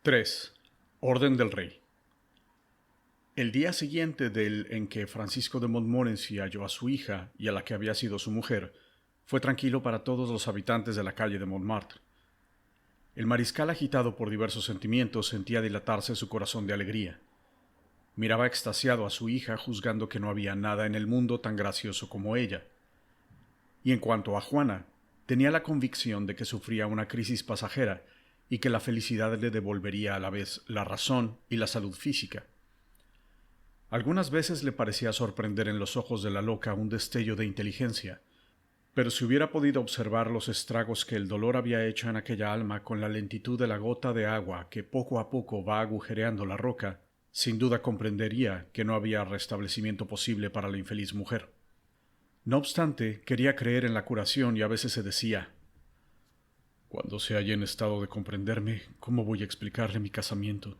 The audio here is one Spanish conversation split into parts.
3. Orden del Rey. El día siguiente del en que Francisco de Montmorency halló a su hija y a la que había sido su mujer, fue tranquilo para todos los habitantes de la calle de Montmartre. El mariscal, agitado por diversos sentimientos, sentía dilatarse su corazón de alegría. Miraba extasiado a su hija, juzgando que no había nada en el mundo tan gracioso como ella. Y en cuanto a Juana, tenía la convicción de que sufría una crisis pasajera y que la felicidad le devolvería a la vez la razón y la salud física. Algunas veces le parecía sorprender en los ojos de la loca un destello de inteligencia, pero si hubiera podido observar los estragos que el dolor había hecho en aquella alma con la lentitud de la gota de agua que poco a poco va agujereando la roca, sin duda comprendería que no había restablecimiento posible para la infeliz mujer. No obstante, quería creer en la curación y a veces se decía: «Cuando se halle en estado de comprenderme, ¿cómo voy a explicarle mi casamiento?».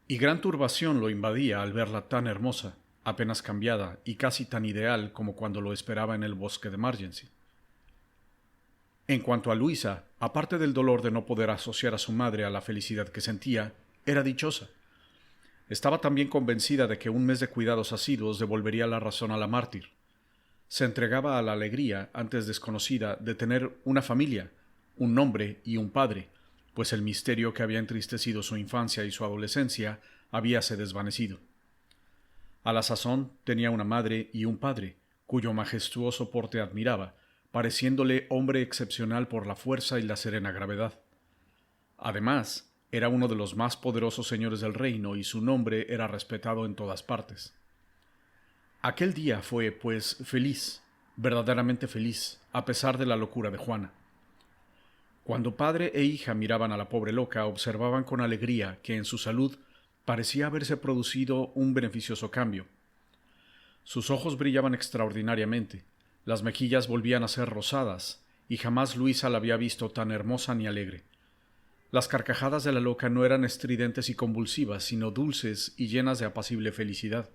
Y gran turbación lo invadía al verla tan hermosa, apenas cambiada y casi tan ideal como cuando lo esperaba en el bosque de Margency. En cuanto a Luisa, aparte del dolor de no poder asociar a su madre a la felicidad que sentía, era dichosa. Estaba también convencida de que un mes de cuidados asiduos devolvería la razón a la mártir. Se entregaba a la alegría, antes desconocida, de tener una familia, un nombre y un padre, pues el misterio que había entristecido su infancia y su adolescencia habíase desvanecido. A la sazón tenía una madre y un padre, cuyo majestuoso porte admiraba, pareciéndole hombre excepcional por la fuerza y la serena gravedad. Además, era uno de los más poderosos señores del reino y su nombre era respetado en todas partes. Aquel día fue, pues, feliz, verdaderamente feliz, a pesar de la locura de Juana. Cuando padre e hija miraban a la pobre loca, observaban con alegría que en su salud parecía haberse producido un beneficioso cambio. Sus ojos brillaban extraordinariamente, las mejillas volvían a ser rosadas, y jamás Luisa la había visto tan hermosa ni alegre. Las carcajadas de la loca no eran estridentes y convulsivas, sino dulces y llenas de apacible felicidad.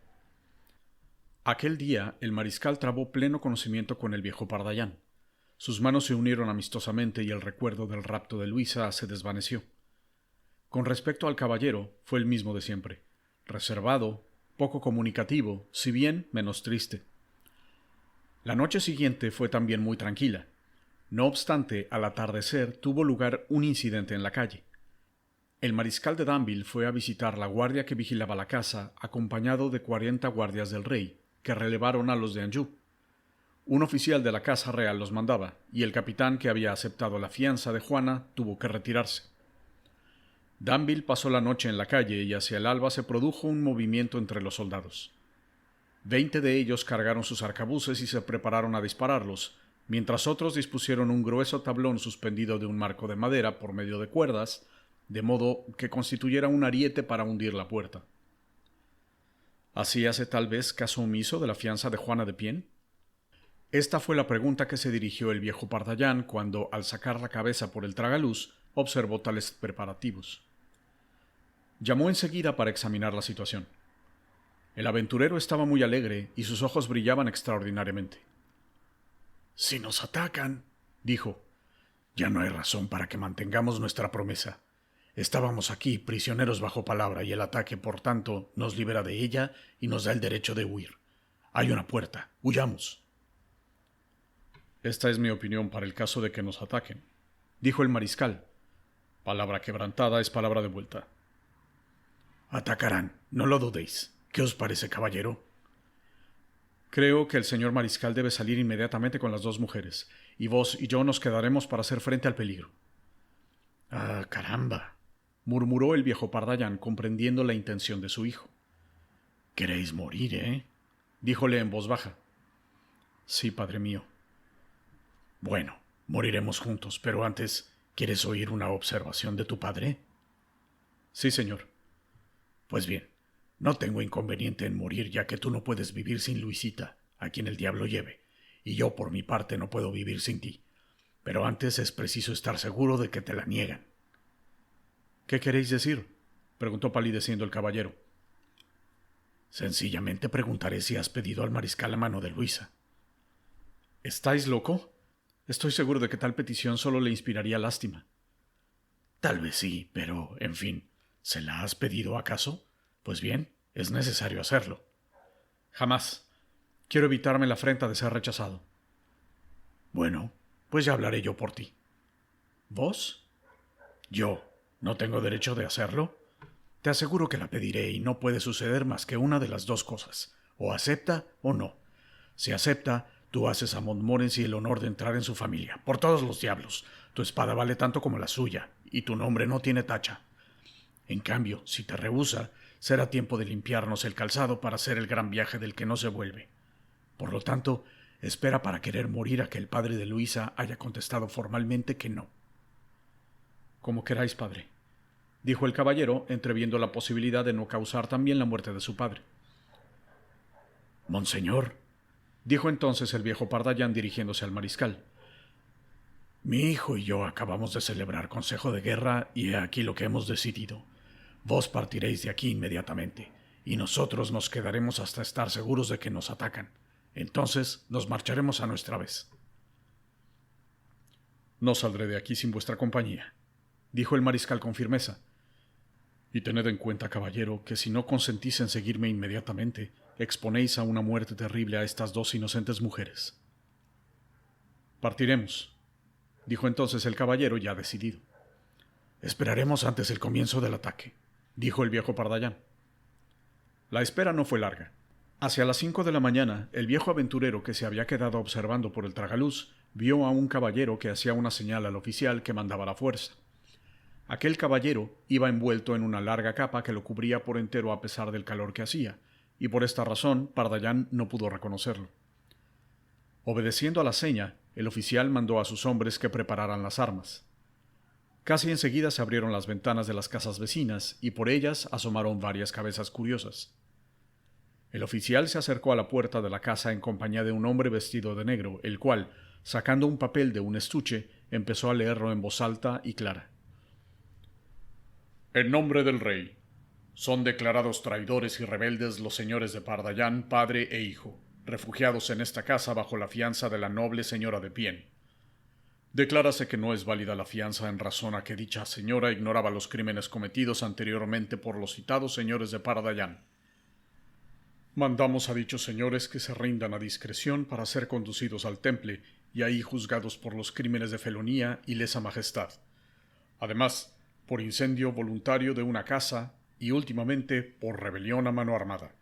Aquel día el mariscal trabó pleno conocimiento con el viejo Pardallán. Sus manos se unieron amistosamente y el recuerdo del rapto de Luisa se desvaneció. Con respecto al caballero, fue el mismo de siempre, reservado, poco comunicativo, si bien menos triste. La noche siguiente fue también muy tranquila. No obstante, al atardecer tuvo lugar un incidente en la calle. El mariscal de Danville fue a visitar la guardia que vigilaba la casa, acompañado de 40 guardias del rey, que relevaron a los de Anjou. Un oficial de la Casa Real los mandaba, y el capitán que había aceptado la fianza de Juana tuvo que retirarse. Danville pasó la noche en la calle y hacia el alba se produjo un movimiento entre los soldados. 20 de ellos cargaron sus arcabuces y se prepararon a dispararlos, mientras otros dispusieron un grueso tablón suspendido de un marco de madera por medio de cuerdas, de modo que constituyera un ariete para hundir la puerta. ¿Hacíase tal vez caso omiso de la fianza de Juana de Pienne? Esta fue la pregunta que se dirigió el viejo Pardallán cuando, al sacar la cabeza por el tragaluz, observó tales preparativos. Llamó enseguida para examinar la situación. El aventurero estaba muy alegre y sus ojos brillaban extraordinariamente. «Si nos atacan», dijo, «ya no hay razón para que mantengamos nuestra promesa. Estábamos aquí, prisioneros bajo palabra, y el ataque, por tanto, nos libera de ella y nos da el derecho de huir. Hay una puerta. Huyamos». «Esta es mi opinión para el caso de que nos ataquen», dijo el mariscal. «Palabra quebrantada es palabra de vuelta». «Atacarán, no lo dudéis. ¿Qué os parece, caballero?» «Creo que el señor mariscal debe salir inmediatamente con las 2 mujeres, y vos y yo nos quedaremos para hacer frente al peligro». «Ah, caramba», murmuró el viejo Pardallán, comprendiendo la intención de su hijo. «Queréis morir, ¿eh?», díjole en voz baja. «Sí, padre mío». «Bueno, moriremos juntos, pero antes, ¿quieres oír una observación de tu padre?» «Sí, señor». «Pues bien, no tengo inconveniente en morir, ya que tú no puedes vivir sin Luisita, a quien el diablo lleve, y yo por mi parte no puedo vivir sin ti. Pero antes es preciso estar seguro de que te la niegan». «¿Qué queréis decir?», preguntó palideciendo el caballero. «Sencillamente preguntaré si has pedido al mariscal la mano de Luisa». «¿Estáis loco? Estoy seguro de que tal petición solo le inspiraría lástima». Tal vez sí, pero, en fin, ¿se la has pedido acaso? Pues bien, es necesario hacerlo. Jamás. Quiero evitarme la afrenta de ser rechazado. Bueno, pues ya hablaré yo por ti. ¿Vos? ¿Yo? ¿No tengo derecho de hacerlo? Te aseguro que la pediré y no puede suceder más que una de las dos cosas. O acepta o no. Si acepta, tú haces a Montmorency el honor de entrar en su familia. Por todos los diablos. Tu espada vale tanto como la suya, y tu nombre no tiene tacha. En cambio, si te rehúsa, será tiempo de limpiarnos el calzado para hacer el gran viaje del que no se vuelve. Por lo tanto, espera para querer morir a que el padre de Luisa haya contestado formalmente que no. Como queráis, padre, dijo el caballero, entreviendo la posibilidad de no causar también la muerte de su padre. Monseñor, dijo entonces el viejo Pardallán dirigiéndose al mariscal, mi hijo y yo acabamos de celebrar consejo de guerra y he aquí lo que hemos decidido. Vos partiréis de aquí inmediatamente, y nosotros nos quedaremos hasta estar seguros de que nos atacan. Entonces nos marcharemos a nuestra vez. No saldré de aquí sin vuestra compañía, dijo el mariscal con firmeza. Y tened en cuenta, caballero, que si no consentís en seguirme inmediatamente, exponéis a una muerte terrible a estas dos inocentes mujeres. Partiremos, dijo entonces el caballero ya decidido. Esperaremos antes el comienzo del ataque, dijo el viejo Pardallán. La espera no fue larga. Hacia las 5 de la mañana, el viejo aventurero que se había quedado observando por el tragaluz vio a un caballero que hacía una señal al oficial que mandaba la fuerza. Aquel caballero iba envuelto en una larga capa que lo cubría por entero a pesar del calor que hacía, y por esta razón Pardallán no pudo reconocerlo. Obedeciendo a la seña, el oficial mandó a sus hombres que prepararan las armas. Casi enseguida se abrieron las ventanas de las casas vecinas y por ellas asomaron varias cabezas curiosas. El oficial se acercó a la puerta de la casa en compañía de un hombre vestido de negro, el cual, sacando un papel de un estuche, empezó a leerlo en voz alta y clara. En nombre del rey, son declarados traidores y rebeldes los señores de Pardallán, padre e hijo, refugiados en esta casa bajo la fianza de la noble señora de Pienne. Declárase que no es válida la fianza en razón a que dicha señora ignoraba los crímenes cometidos anteriormente por los citados señores de Pardallán. Mandamos a dichos señores que se rindan a discreción para ser conducidos al temple y ahí juzgados por los crímenes de felonía y lesa majestad. Además, por incendio voluntario de una casa y últimamente por rebelión a mano armada.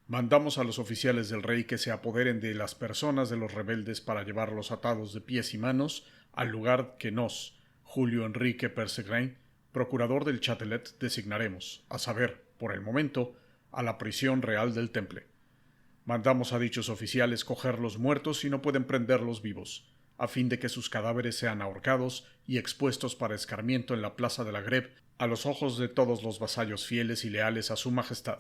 Mandamos a los oficiales del rey que se apoderen de las personas de los rebeldes para llevarlos atados de pies y manos al lugar que nos, Julio Enrique Percegrain, procurador del Châtelet, designaremos, a saber, por el momento, a la prisión real del Temple. Mandamos a dichos oficiales coger los muertos si no pueden prenderlos vivos, a fin de que sus cadáveres sean ahorcados y expuestos para escarmiento en la plaza de la Greve a los ojos de todos los vasallos fieles y leales a su majestad.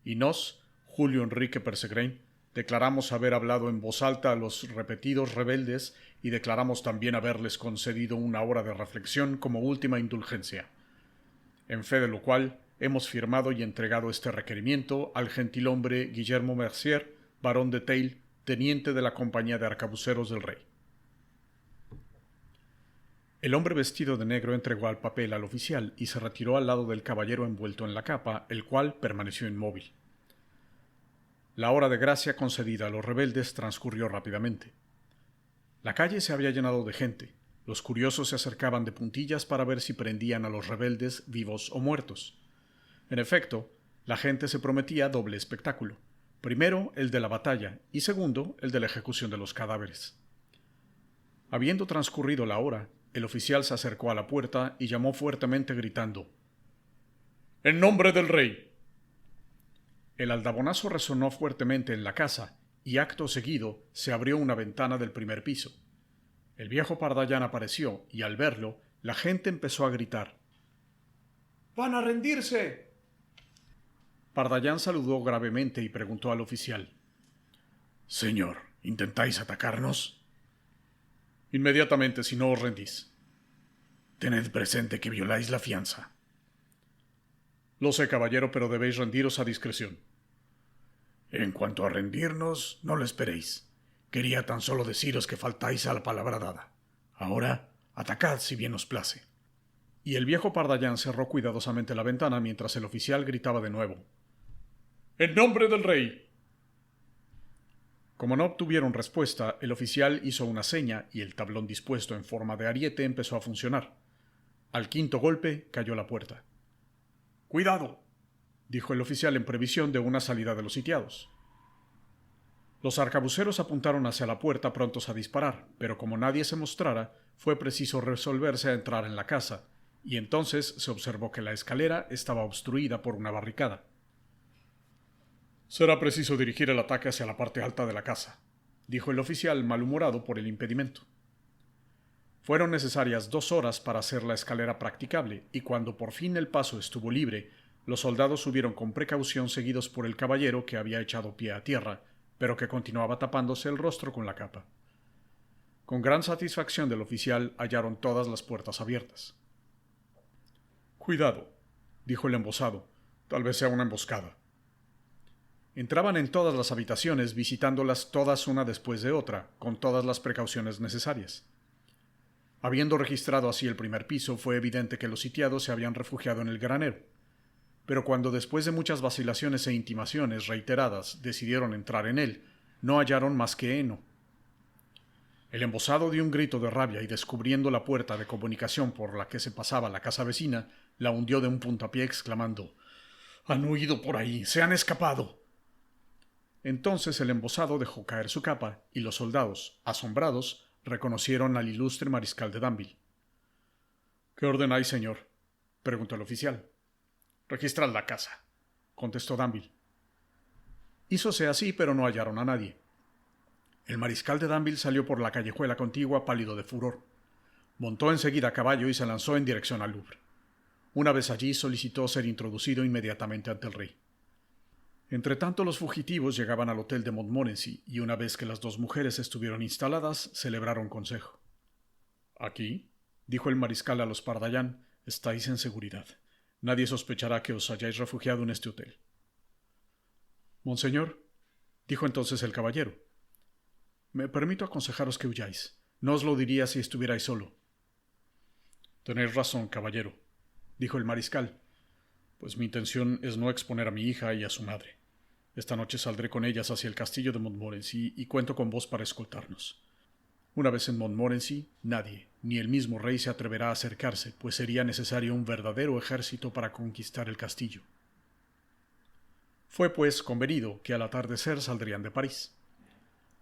Y nos, Julio Enrique Percegrain, declaramos haber hablado en voz alta a los repetidos rebeldes y declaramos también haberles concedido una hora de reflexión como última indulgencia. En fe de lo cual, hemos firmado y entregado este requerimiento al gentilhombre Guillermo Mercier, barón de Teil, teniente de la compañía de arcabuceros del rey. El hombre vestido de negro entregó el papel al oficial y se retiró al lado del caballero envuelto en la capa, el cual permaneció inmóvil. La hora de gracia concedida a los rebeldes transcurrió rápidamente. La calle se había llenado de gente. Los curiosos se acercaban de puntillas para ver si prendían a los rebeldes vivos o muertos. En efecto, la gente se prometía doble espectáculo. Primero, el de la batalla, y segundo, el de la ejecución de los cadáveres. Habiendo transcurrido la hora, el oficial se acercó a la puerta y llamó fuertemente gritando: «¡En nombre del rey!». El aldabonazo resonó fuertemente en la casa y acto seguido se abrió una ventana del primer piso. El viejo Pardallán apareció y al verlo la gente empezó a gritar: «¡Van a rendirse!». Pardallán saludó gravemente y preguntó al oficial: «Señor, ¿intentáis atacarnos?». «Inmediatamente, si no os rendís». «Tened presente que violáis la fianza». «Lo sé, caballero, pero debéis rendiros a discreción». «En cuanto a rendirnos, no lo esperéis. Quería tan solo deciros que faltáis a la palabra dada. Ahora, atacad si bien os place». y el viejo Pardallán cerró cuidadosamente la ventana mientras el oficial gritaba de nuevo: ¡En nombre del rey! Como no obtuvieron respuesta, el oficial hizo una seña y el tablón dispuesto en forma de ariete empezó a funcionar. Al quinto golpe cayó la puerta. ¡Cuidado!, dijo el oficial en previsión de una salida de los sitiados. Los arcabuceros apuntaron hacia la puerta prontos a disparar, pero como nadie se mostrara, fue preciso resolverse a entrar en la casa, y entonces se observó que la escalera estaba obstruida por una barricada. Será preciso dirigir el ataque hacia la parte alta de la casa, dijo el oficial malhumorado por el impedimento. Fueron necesarias 2 horas para hacer la escalera practicable, y cuando por fin el paso estuvo libre, los soldados subieron con precaución seguidos por el caballero que había echado pie a tierra, pero que continuaba tapándose el rostro con la capa. Con gran satisfacción del oficial hallaron todas las puertas abiertas. «Cuidado», dijo el embosado, «tal vez sea una emboscada». Entraban en todas las habitaciones, visitándolas todas una después de otra, con todas las precauciones necesarias. Habiendo registrado así el primer piso, fue evidente que los sitiados se habían refugiado en el granero. Pero cuando después de muchas vacilaciones e intimaciones reiteradas decidieron entrar en él, no hallaron más que heno. El embosado dio un grito de rabia y, descubriendo la puerta de comunicación por la que se pasaba la casa vecina, la hundió de un puntapié exclamando: «¡Han huido por ahí! ¡Se han escapado!». Entonces el embosado dejó caer su capa y los soldados, asombrados, reconocieron al ilustre mariscal de Danville. «¿Qué orden hay, señor?», preguntó el oficial. «Registrad la casa», contestó Danville. Hízose así, pero no hallaron a nadie. El mariscal de Danville salió por la callejuela contigua pálido de furor. Montó enseguida a caballo y se lanzó en dirección al Louvre. Una vez allí solicitó ser introducido inmediatamente ante el rey. Entretanto, los fugitivos llegaban al hotel de Montmorency y una vez que las 2 mujeres estuvieron instaladas, celebraron consejo. «Aquí», dijo el mariscal a los Pardallán, «estáis en seguridad. Nadie sospechará que os hayáis refugiado en este hotel». «Monseñor», dijo entonces el caballero, «me permito aconsejaros que huyáis. No os lo diría si estuvierais solo». «Tenéis razón, caballero», dijo el mariscal, «pues mi intención es no exponer a mi hija y a su madre. Esta noche saldré con ellas hacia el castillo de Montmorency y cuento con vos para escoltarnos. Una vez en Montmorency, nadie, ni el mismo rey, se atreverá a acercarse, pues sería necesario un verdadero ejército para conquistar el castillo». Fue, pues, convenido que al atardecer saldrían de París.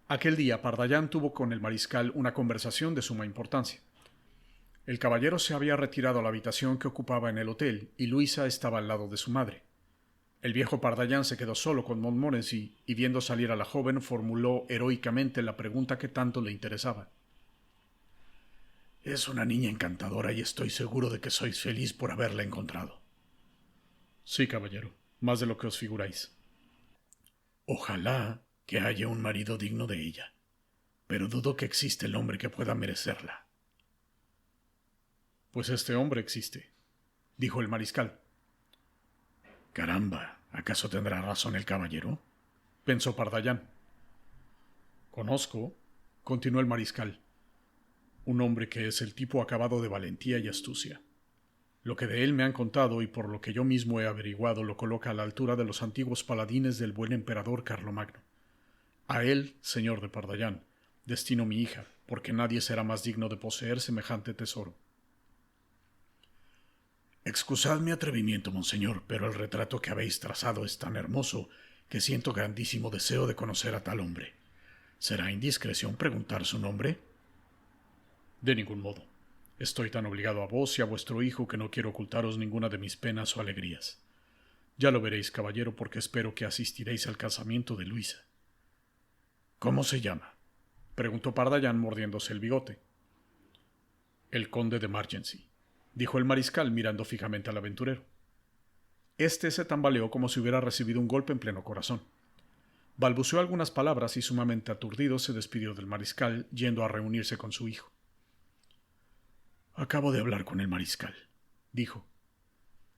Aquel día Pardallán tuvo con el mariscal una conversación de suma importancia. El caballero se había retirado a la habitación que ocupaba en el hotel y Luisa estaba al lado de su madre. El viejo Pardallán se quedó solo con Montmorency y, viendo salir a la joven, formuló heroicamente la pregunta que tanto le interesaba. «Es una niña encantadora y estoy seguro de que sois feliz por haberla encontrado». «Sí, caballero, más de lo que os figuráis». «Ojalá que haya un marido digno de ella, pero dudo que existe el hombre que pueda merecerla». «Pues este hombre existe», dijo el mariscal. «Caramba, ¿acaso tendrá razón el caballero?», pensó Pardallán. «Conozco», continuó el mariscal, «un hombre que es el tipo acabado de valentía y astucia. Lo que de él me han contado y por lo que yo mismo he averiguado lo coloca a la altura de los antiguos paladines del buen emperador Carlomagno. A él, señor de Pardallán, destino mi hija, porque nadie será más digno de poseer semejante tesoro». «Excusad mi atrevimiento, monseñor, pero el retrato que habéis trazado es tan hermoso que siento grandísimo deseo de conocer a tal hombre. ¿Será indiscreción preguntar su nombre?». «De ningún modo. Estoy tan obligado a vos y a vuestro hijo que no quiero ocultaros ninguna de mis penas o alegrías. Ya lo veréis, caballero, porque espero que asistiréis al casamiento de Luisa». «¿Cómo se llama?», preguntó Pardallán mordiéndose el bigote. «El conde de Margency», dijo el mariscal mirando fijamente al aventurero. Este se tambaleó como si hubiera recibido un golpe en pleno corazón. Balbuceó algunas palabras y, sumamente aturdido, se despidió del mariscal, yendo a reunirse con su hijo. «Acabo de hablar con el mariscal», dijo.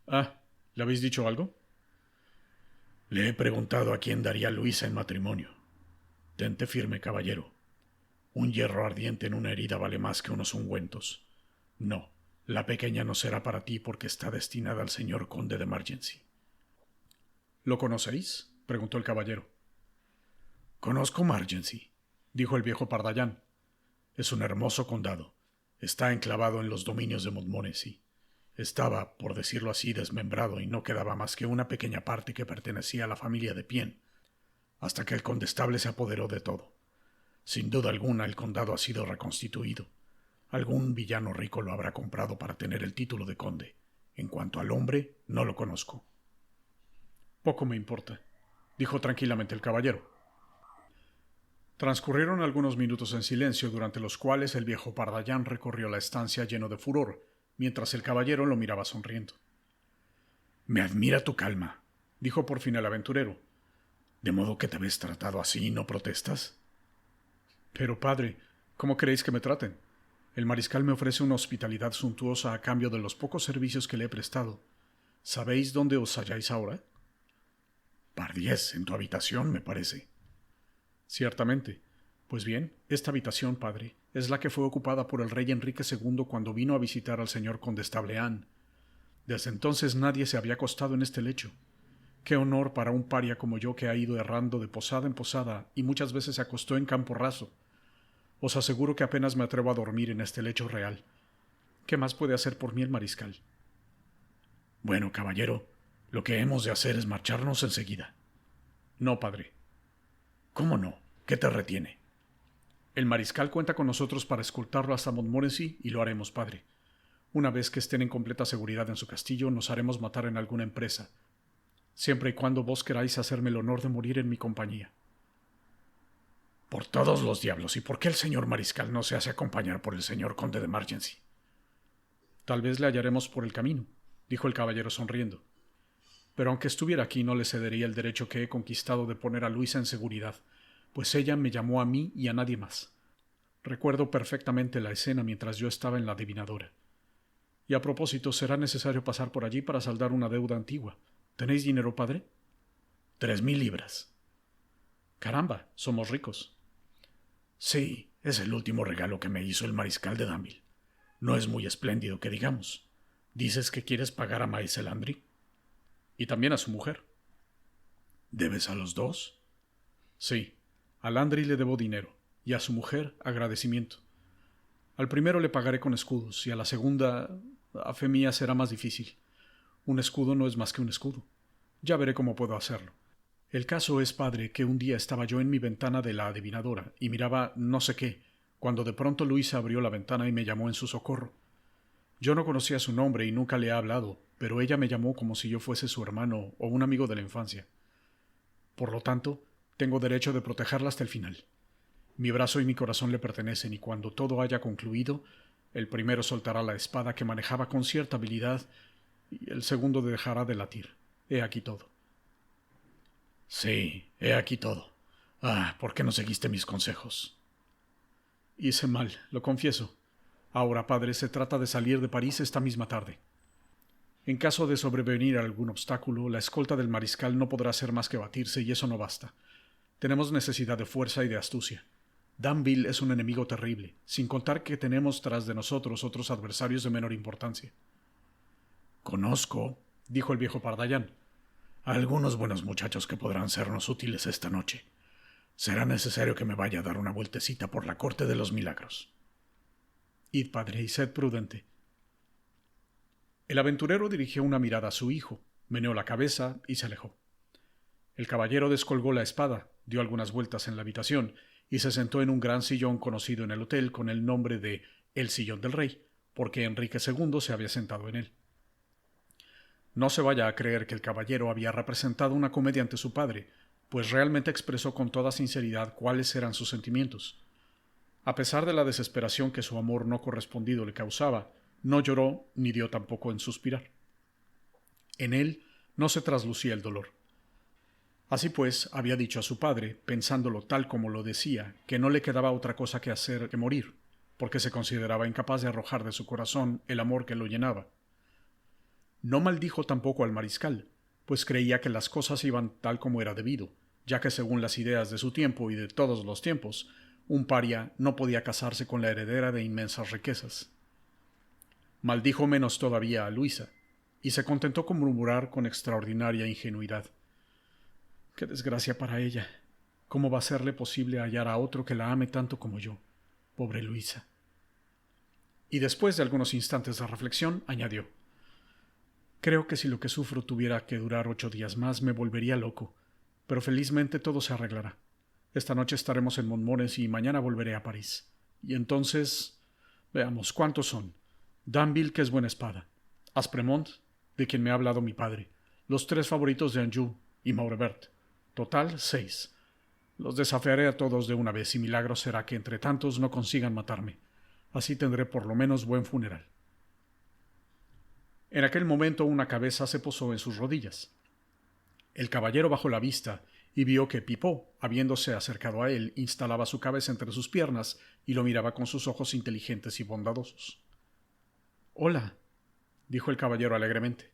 «Ah, ¿le habéis dicho algo?». «Le he preguntado a quién daría Luisa en matrimonio. Tente firme, caballero. Un hierro ardiente en una herida vale más que unos ungüentos. No, La pequeña no será para ti porque está destinada al señor conde de Margency. ¿Lo conocéis?, preguntó el caballero. Conozco Margency, dijo el viejo Pardallán. Es un hermoso condado. Está enclavado en los dominios de Montmorency. Estaba, por decirlo así, desmembrado y no quedaba más que una pequeña parte que pertenecía a la familia de Pien, hasta que el condestable se apoderó de todo. Sin duda alguna el condado ha sido reconstituido. Algún villano rico lo habrá comprado para tener el título de conde. En cuanto al hombre, no lo conozco. Poco me importa, dijo tranquilamente el caballero. Transcurrieron algunos minutos en silencio, durante los cuales el viejo Pardallán recorrió la estancia lleno de furor, mientras el caballero lo miraba sonriendo. Me admira tu calma, dijo por fin el aventurero. ¿De modo que te ves tratado así y no protestas? Pero, padre, ¿cómo queréis que me traten? El mariscal me ofrece una hospitalidad suntuosa a cambio de los pocos servicios que le he prestado. ¿Sabéis dónde os halláis ahora? Pardiez, en tu habitación, me parece. Ciertamente. Pues bien, esta habitación, padre, es la que fue ocupada por el rey Enrique II cuando vino a visitar al señor condestable Anne. Desde entonces nadie se había acostado en este lecho. Qué honor para un paria como yo que ha ido errando de posada en posada y muchas veces se acostó en campo raso. Os aseguro que apenas me atrevo a dormir en este lecho real. ¿Qué más puede hacer por mí el mariscal? Bueno, caballero, lo que hemos de hacer es marcharnos enseguida. No, padre. ¿Cómo no? ¿Qué te retiene? El mariscal cuenta con nosotros para escoltarlo hasta Montmorency y lo haremos, padre. Una vez que estén en completa seguridad en su castillo, nos haremos matar en alguna empresa, siempre y cuando vos queráis hacerme el honor de morir en mi compañía. Por todos los diablos, ¿y por qué el señor mariscal no se hace acompañar por el señor conde de Margency? Tal vez le hallaremos por el camino, dijo el caballero sonriendo. Pero aunque estuviera aquí no le cedería el derecho que he conquistado de poner a Luisa en seguridad, pues ella me llamó a mí y a nadie más. Recuerdo perfectamente la escena mientras yo estaba en la adivinadora. Y a propósito, será necesario pasar por allí para saldar una deuda antigua. ¿Tenéis dinero, padre? 3000 libras. Caramba, somos ricos. Sí, es el último regalo que me hizo el mariscal de Danville. No es muy espléndido que digamos. ¿Dices que quieres pagar a Maese Landry? Y también a su mujer. ¿Debes a los dos? Sí, a Landry le debo dinero, y a su mujer agradecimiento. Al primero le pagaré con escudos, y a la segunda, a fe mía, será más difícil. Un escudo no es más que un escudo. Ya veré cómo puedo hacerlo. El caso es, padre, que un día estaba yo en mi ventana de la adivinadora y miraba no sé qué, cuando de pronto Luisa abrió la ventana y me llamó en su socorro. Yo no conocía su nombre y nunca le he hablado, pero ella me llamó como si yo fuese su hermano o un amigo de la infancia. Por lo tanto, tengo derecho de protegerla hasta el final. Mi brazo y mi corazón le pertenecen y cuando todo haya concluido, el primero soltará la espada que manejaba con cierta habilidad y el segundo dejará de latir. He aquí todo. Sí, he aquí todo. Ah, ¿por qué no seguiste mis consejos? Hice mal, lo confieso. Ahora, padre, se trata de salir de París esta misma tarde. En caso de sobrevenir algún obstáculo, la escolta del mariscal no podrá hacer más que batirse y eso no basta. Tenemos necesidad de fuerza y de astucia. Danville es un enemigo terrible, sin contar que tenemos tras de nosotros otros adversarios de menor importancia. Conozco, dijo el viejo Pardallán, a algunos buenos muchachos que podrán sernos útiles esta noche. Será necesario que me vaya a dar una vueltecita por la corte de los milagros. Id, padre, y sed prudente. El aventurero dirigió una mirada a su hijo, meneó la cabeza y se alejó. El caballero descolgó la espada, dio algunas vueltas en la habitación y se sentó en un gran sillón conocido en el hotel con el nombre de El Sillón del Rey, porque Enrique II se había sentado en él. No se vaya a creer que el caballero había representado una comedia ante su padre, pues realmente expresó con toda sinceridad cuáles eran sus sentimientos. A pesar de la desesperación que su amor no correspondido le causaba, no lloró ni dio tampoco en suspirar. En él no se traslucía el dolor. Así pues, había dicho a su padre, pensándolo tal como lo decía, que no le quedaba otra cosa que hacer que morir, porque se consideraba incapaz de arrojar de su corazón el amor que lo llenaba. No maldijo tampoco al mariscal, pues creía que las cosas iban tal como era debido, ya que según las ideas de su tiempo y de todos los tiempos, un paria no podía casarse con la heredera de inmensas riquezas. Maldijo menos todavía a Luisa, y se contentó con murmurar con extraordinaria ingenuidad: «Qué desgracia para ella. ¿Cómo va a serle posible hallar a otro que la ame tanto como yo? Pobre Luisa». Y después de algunos instantes de reflexión, añadió: «Creo que si lo que sufro tuviera que durar 8 días más, me volvería loco, pero felizmente todo se arreglará. Esta noche estaremos en Montmorency y mañana volveré a París. Y entonces, veamos, ¿cuántos son? Danville, que es buena espada; Aspremont, de quien me ha hablado mi padre; los 3 favoritos de Anjou y Maurebert. Total, 6. Los desafiaré a todos de una vez, y milagro será que entre tantos no consigan matarme. Así tendré por lo menos buen funeral». En aquel momento una cabeza se posó en sus rodillas. El caballero bajó la vista y vio que Pipaut, habiéndose acercado a él, instalaba su cabeza entre sus piernas y lo miraba con sus ojos inteligentes y bondadosos. «Hola», dijo el caballero alegremente.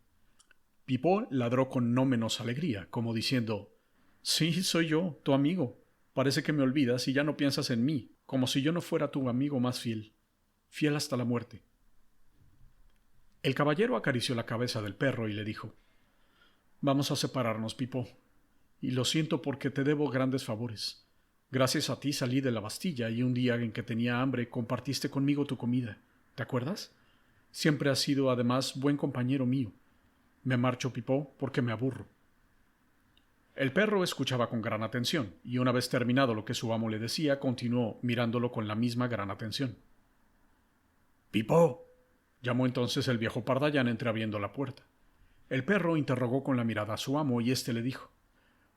Pipaut ladró con no menos alegría, como diciendo: «Sí, soy yo, tu amigo. Parece que me olvidas y ya no piensas en mí, como si yo no fuera tu amigo más fiel, fiel hasta la muerte». El caballero acarició la cabeza del perro y le dijo: «Vamos a separarnos, Pipaut, y lo siento porque te debo grandes favores. Gracias a ti salí de la Bastilla y un día en que tenía hambre compartiste conmigo tu comida. ¿Te acuerdas? Siempre has sido además buen compañero mío. Me marcho, Pipaut, porque me aburro». El perro escuchaba con gran atención, y una vez terminado lo que su amo le decía, continuó mirándolo con la misma gran atención. «Pipaut», llamó entonces el viejo Pardallan entreabriendo la puerta. El perro interrogó con la mirada a su amo, y éste le dijo: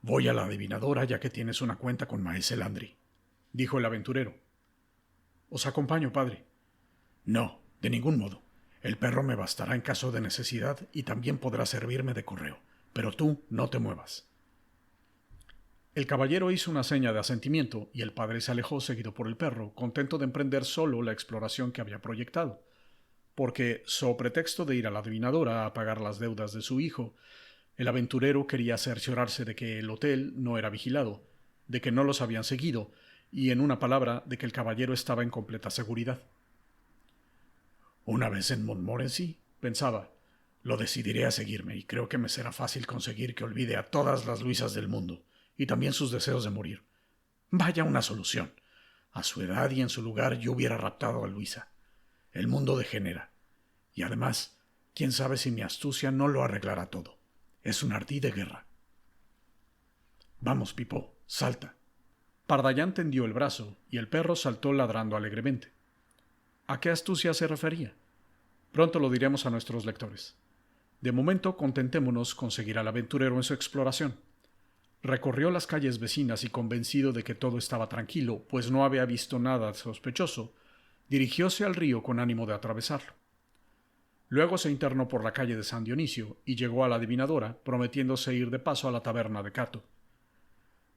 «Voy a la adivinadora, ya que tienes una cuenta con maese Landry», dijo el aventurero. «Os acompaño, padre». «No, de ningún modo. El perro me bastará en caso de necesidad y también podrá servirme de correo, pero tú no te muevas». El caballero hizo una seña de asentimiento y el padre se alejó seguido por el perro, contento de emprender solo la exploración que había proyectado, porque, so pretexto de ir a la adivinadora a pagar las deudas de su hijo, el aventurero quería cerciorarse de que el hotel no era vigilado, de que no los habían seguido, y en una palabra, de que el caballero estaba en completa seguridad. «Una vez en Montmorency», pensaba, «lo decidiré a seguirme, y creo que me será fácil conseguir que olvide a todas las Luisas del mundo, y también sus deseos de morir. Vaya una solución. A su edad y en su lugar yo hubiera raptado a Luisa. El mundo degenera. Y además, quién sabe si mi astucia no lo arreglará todo. Es un ardid de guerra». «Vamos, Pipaut, salta». Pardallan tendió el brazo, y el perro saltó ladrando alegremente. ¿A qué astucia se refería? Pronto lo diremos a nuestros lectores. De momento, contentémonos con seguir al aventurero en su exploración. Recorrió las calles vecinas y, convencido de que todo estaba tranquilo, pues no había visto nada sospechoso, dirigióse al río con ánimo de atravesarlo. Luego se internó por la calle de San Dionisio y llegó a la adivinadora, prometiéndose ir de paso a la taberna de Cato.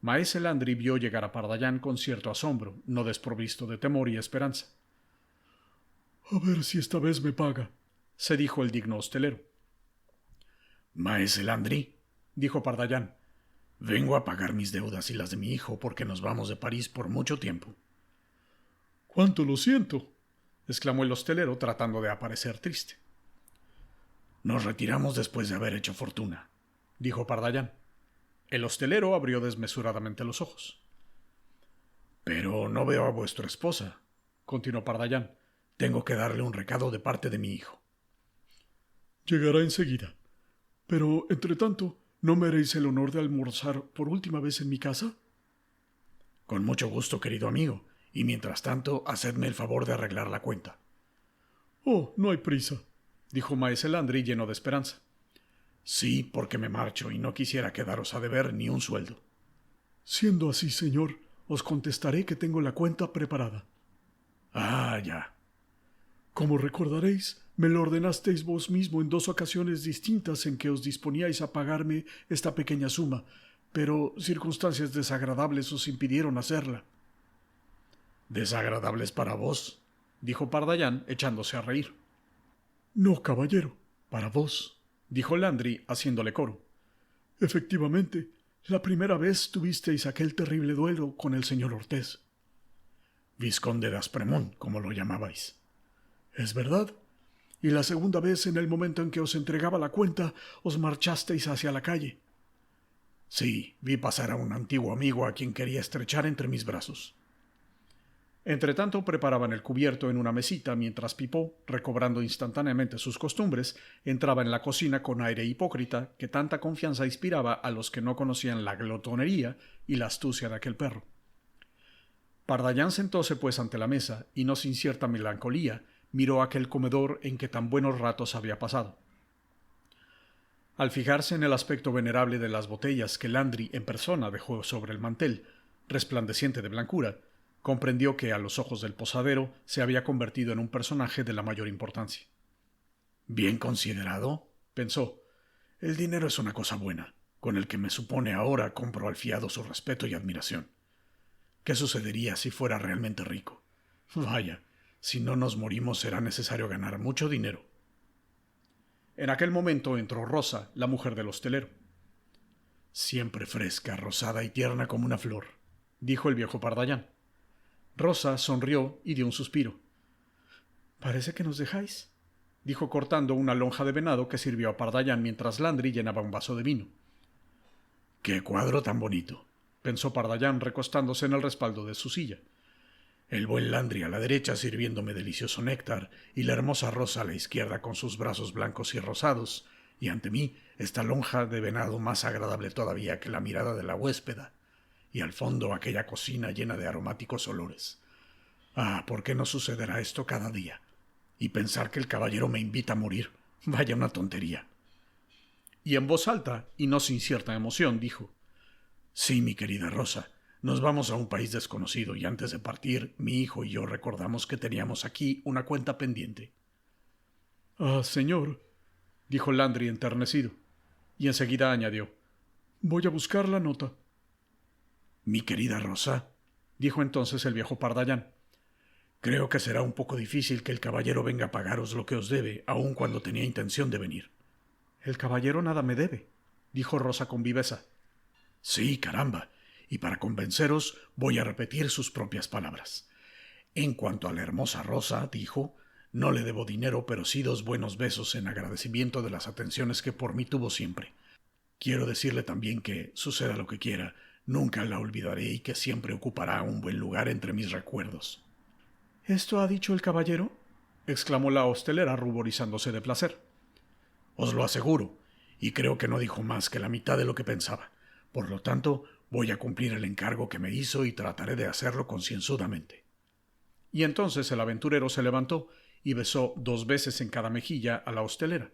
Maese Landry vio llegar a Pardallan con cierto asombro, no desprovisto de temor y esperanza. «A ver si esta vez me paga», se dijo el digno hostelero. «Maese Landry», dijo Pardallan, «vengo a pagar mis deudas y las de mi hijo porque nos vamos de París por mucho tiempo». «¡Cuánto lo siento!», exclamó el hostelero tratando de aparecer triste. «Nos retiramos después de haber hecho fortuna», dijo Pardallan. El hostelero abrió desmesuradamente los ojos. «Pero no veo a vuestra esposa», continuó Pardallan. «Tengo que darle un recado de parte de mi hijo». «Llegará enseguida. Pero, entre tanto, ¿no me haréis el honor de almorzar por última vez en mi casa?» «Con mucho gusto, querido amigo, y mientras tanto, hacedme el favor de arreglar la cuenta». «Oh, no hay prisa», dijo maese Landry lleno de esperanza. «Sí, porque me marcho y no quisiera quedaros a deber ni un sueldo». «Siendo así, señor, os contestaré que tengo la cuenta preparada». «Ah, ya». «Como recordaréis, me lo ordenasteis vos mismo en 2 ocasiones distintas en que os disponíais a pagarme esta pequeña suma, pero circunstancias desagradables os impidieron hacerla». «¿Desagradables para vos?», dijo Pardallan, echándose a reír. «No, caballero, para vos», dijo Landry, haciéndole coro. «Efectivamente, la primera vez tuvisteis aquel terrible duelo con el señor Ortés». «Vizconde de Aspremont, como lo llamabais». «Es verdad. y la segunda vez, en el momento en que os entregaba la cuenta, os marchasteis hacia la calle. Sí, vi pasar a un antiguo amigo a quien quería estrechar entre mis brazos. Entretanto preparaban el cubierto en una mesita mientras Pipó, recobrando instantáneamente sus costumbres, entraba en la cocina con aire hipócrita que tanta confianza inspiraba a los que no conocían la glotonería y la astucia de aquel perro. Pardallán sentóse pues ante la mesa y, no sin cierta melancolía, miró aquel comedor en que tan buenos ratos había pasado. Al fijarse en el aspecto venerable de las botellas que Landry en persona dejó sobre el mantel, resplandeciente de blancura, comprendió que a los ojos del posadero se había convertido en un personaje de la mayor importancia. «Bien considerado», pensó, «el dinero es una cosa buena, con el que me supone ahora compro al fiado su respeto y admiración. ¿Qué sucedería si fuera realmente rico? Vaya, si no nos morimos será necesario ganar mucho dinero». En aquel momento entró Rosa, la mujer del hostelero. «Siempre fresca, rosada y tierna como una flor», dijo el viejo Pardallán. Rosa sonrió y dio un suspiro. «Parece que nos dejáis», dijo cortando una lonja de venado que sirvió a Pardallán mientras Landry llenaba un vaso de vino. «¡Qué cuadro tan bonito!», pensó Pardallán recostándose en el respaldo de su silla. «El buen Landry a la derecha sirviéndome delicioso néctar y la hermosa Rosa a la izquierda con sus brazos blancos y rosados, y ante mí esta lonja de venado más agradable todavía que la mirada de la huéspeda, y al fondo aquella cocina llena de aromáticos olores. Ah, ¿por qué no sucederá esto cada día? Y pensar que el caballero me invita a morir. Vaya una tontería». Y en voz alta, y no sin cierta emoción, dijo: «Sí, mi querida Rosa, nos vamos a un país desconocido y antes de partir, mi hijo y yo recordamos que teníamos aquí una cuenta pendiente». «Ah, señor», dijo Landry enternecido, y enseguida añadió: «voy a buscar la nota». «Mi querida Rosa», dijo entonces el viejo Pardallán, «creo que será un poco difícil que el caballero venga a pagaros lo que os debe, aun cuando tenía intención de venir». «El caballero nada me debe», dijo Rosa con viveza. «Sí, caramba, y para convenceros voy a repetir sus propias palabras. En cuanto a la hermosa Rosa, dijo, no le debo dinero, pero sí 2 buenos besos en agradecimiento de las atenciones que por mí tuvo siempre. Quiero decirle también que, suceda lo que quiera, nunca la olvidaré y que siempre ocupará un buen lugar entre mis recuerdos». «¿Esto ha dicho el caballero?», exclamó la hostelera ruborizándose de placer. «Os lo aseguro, y creo que no dijo más que la mitad de lo que pensaba. Por lo tanto, voy a cumplir el encargo que me hizo y trataré de hacerlo concienzudamente». Y entonces el aventurero se levantó y besó 2 veces en cada mejilla a la hostelera.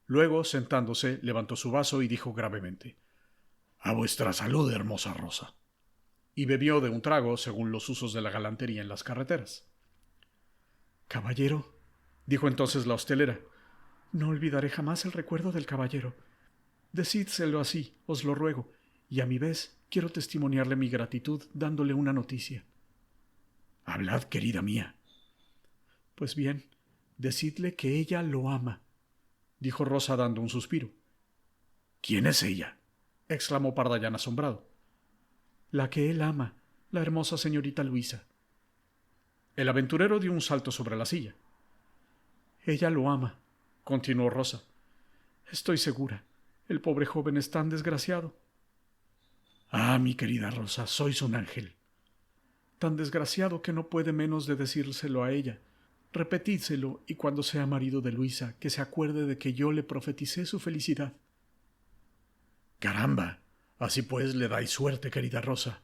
Luego, sentándose, levantó su vaso y dijo gravemente: «A vuestra salud, hermosa Rosa». Y bebió de un trago según los usos de la galantería en las carreteras. «Caballero», dijo entonces la hostelera, «no olvidaré jamás el recuerdo del caballero. Decídselo así, os lo ruego, y a mi vez quiero testimoniarle mi gratitud dándole una noticia». «Hablad, querida mía». «Pues bien, decidle que ella lo ama», dijo Rosa dando un suspiro. «¿Quién es ella?», exclamó Pardallán asombrado. «La que él ama, la hermosa señorita Luisa». El aventurero dio un salto sobre la silla. «Ella lo ama», continuó Rosa. «Estoy segura. El pobre joven es tan desgraciado». «Ah, mi querida Rosa, sois un ángel». «Tan desgraciado que no puede menos de decírselo a ella. Repetídselo, y cuando sea marido de Luisa, que se acuerde de que yo le profeticé su felicidad». «Caramba. Así pues le dais suerte, querida Rosa.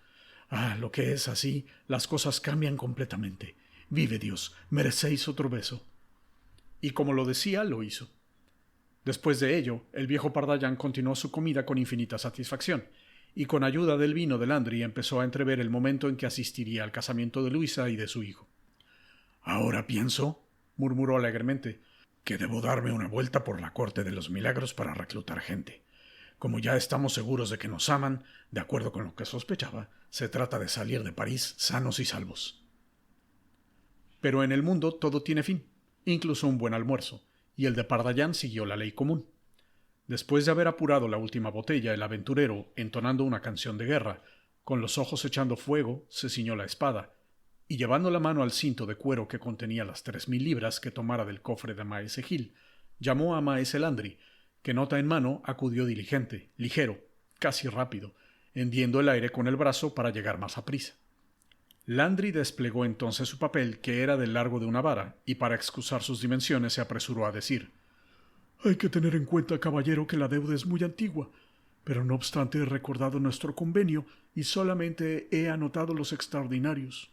Ah, lo que es así, las cosas cambian completamente. Vive Dios, merecéis otro beso». Y como lo decía, lo hizo. Después de ello, el viejo Pardallán continuó su comida con infinita satisfacción, y con ayuda del vino de Landry empezó a entrever el momento en que asistiría al casamiento de Luisa y de su hijo. «Ahora pienso», murmuró alegremente, «que debo darme una vuelta por la corte de los milagros para reclutar gente. Como ya estamos seguros de que nos aman, de acuerdo con lo que sospechaba, se trata de salir de París sanos y salvos». Pero en el mundo todo tiene fin, incluso un buen almuerzo, y el de Pardallán siguió la ley común. Después de haber apurado la última botella, el aventurero, entonando una canción de guerra, con los ojos echando fuego, se ciñó la espada, y llevando la mano al cinto de cuero que contenía las 3.000 libras que tomara del cofre de Maese Gil, llamó a Maese Landry, que nota en mano acudió diligente, ligero, casi rápido, hendiendo el aire con el brazo para llegar más aprisa. Landry desplegó entonces su papel, que era del largo de una vara, y para excusar sus dimensiones se apresuró a decir: «Hay que tener en cuenta, caballero, que la deuda es muy antigua, pero no obstante he recordado nuestro convenio y solamente he anotado los extraordinarios».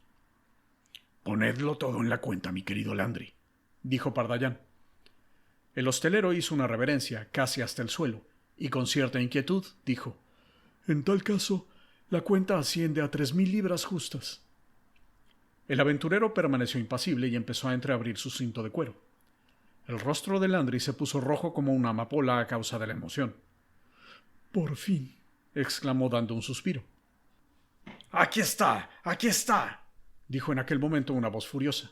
«Ponedlo todo en la cuenta, mi querido Landry», dijo Pardallán. El hostelero hizo una reverencia, casi hasta el suelo, y con cierta inquietud dijo: «En tal caso, la cuenta asciende a 3.000 libras justas». El aventurero permaneció impasible y empezó a entreabrir su cinto de cuero. El rostro de Landry se puso rojo como una amapola a causa de la emoción. «Por fin», exclamó dando un suspiro. «¡Aquí está! ¡Aquí está!», dijo en aquel momento una voz furiosa.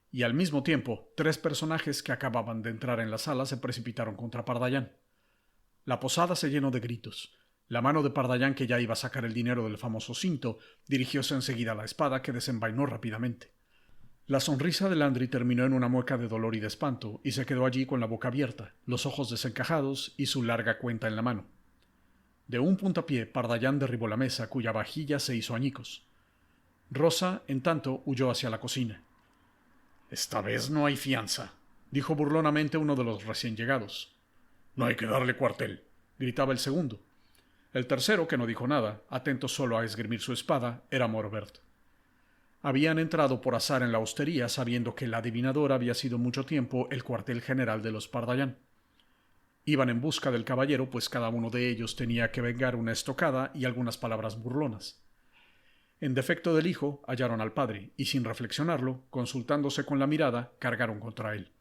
Y al mismo tiempo, 3 personajes que acababan de entrar en la sala se precipitaron contra Pardallán. La posada se llenó de gritos. La mano de Pardallán, que ya iba a sacar el dinero del famoso cinto, dirigióse enseguida a la espada, que desenvainó rápidamente. La sonrisa de Landry terminó en una mueca de dolor y de espanto, y se quedó allí con la boca abierta, los ojos desencajados y su larga cuenta en la mano. De un puntapié, Pardallán derribó la mesa, cuya vajilla se hizo añicos. Rosa, en tanto, huyó hacia la cocina. «Esta vez no hay fianza», dijo burlonamente uno de los recién llegados. «No hay que darle cuartel», gritaba el segundo. El tercero, que no dijo nada, atento solo a esgrimir su espada, era Morberт. Habían entrado por azar en la hostería, sabiendo que el adivinador había sido mucho tiempo el cuartel general de los Pardallán. Iban en busca del caballero, pues cada uno de ellos tenía que vengar una estocada y algunas palabras burlonas. En defecto del hijo, hallaron al padre, y sin reflexionarlo, consultándose con la mirada, cargaron contra él.